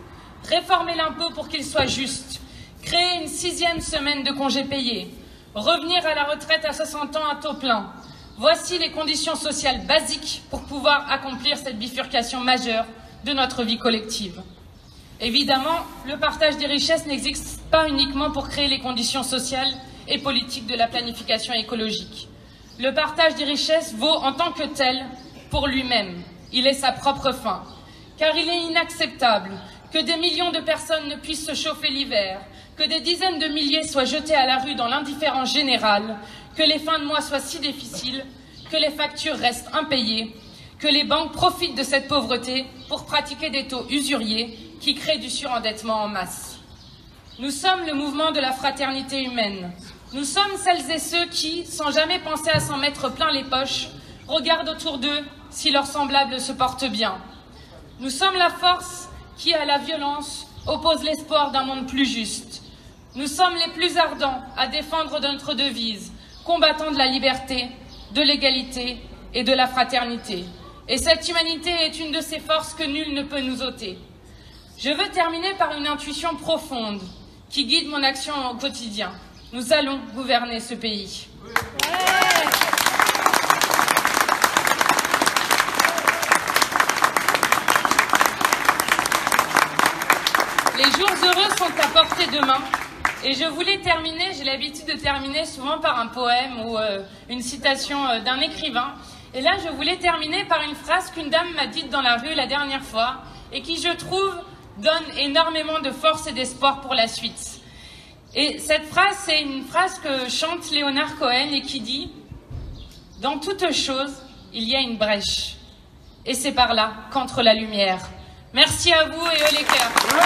réformer l'impôt pour qu'il soit juste, créer une 6e semaine de congés payés, revenir à la retraite à 60 ans à taux plein. Voici les conditions sociales basiques pour pouvoir accomplir cette bifurcation majeure de notre vie collective. Évidemment, le partage des richesses n'existe pas uniquement pour créer les conditions sociales et politiques de la planification écologique. Le partage des richesses vaut en tant que tel pour lui-même. Il est sa propre fin. Car il est inacceptable que des millions de personnes ne puissent se chauffer l'hiver, que des dizaines de milliers soient jetés à la rue dans l'indifférence générale, que les fins de mois soient si difficiles, que les factures restent impayées, que les banques profitent de cette pauvreté pour pratiquer des taux usuriers qui créent du surendettement en masse. Nous sommes le mouvement de la fraternité humaine. Nous sommes celles et ceux qui, sans jamais penser à s'en mettre plein les poches, regardent autour d'eux si leurs semblables se portent bien. Nous sommes la force qui, à la violence, oppose l'espoir d'un monde plus juste. Nous sommes les plus ardents à défendre notre devise, combattant de la liberté, de l'égalité et de la fraternité. Et cette humanité est une de ces forces que nul ne peut nous ôter. Je veux terminer par une intuition profonde qui guide mon action au quotidien. Nous allons gouverner ce pays. demain. Et je voulais terminer, j'ai l'habitude de terminer souvent par un poème ou une citation d'un écrivain. Et là, je voulais terminer par une phrase qu'une dame m'a dite dans la rue la dernière fois et qui, je trouve, donne énormément de force et d'espoir pour la suite. Et cette phrase, c'est une phrase que chante Léonard Cohen et qui dit « Dans toute chose, il y a une brèche. Et c'est par là qu'entre la lumière. » Merci à vous et eux les cœurs.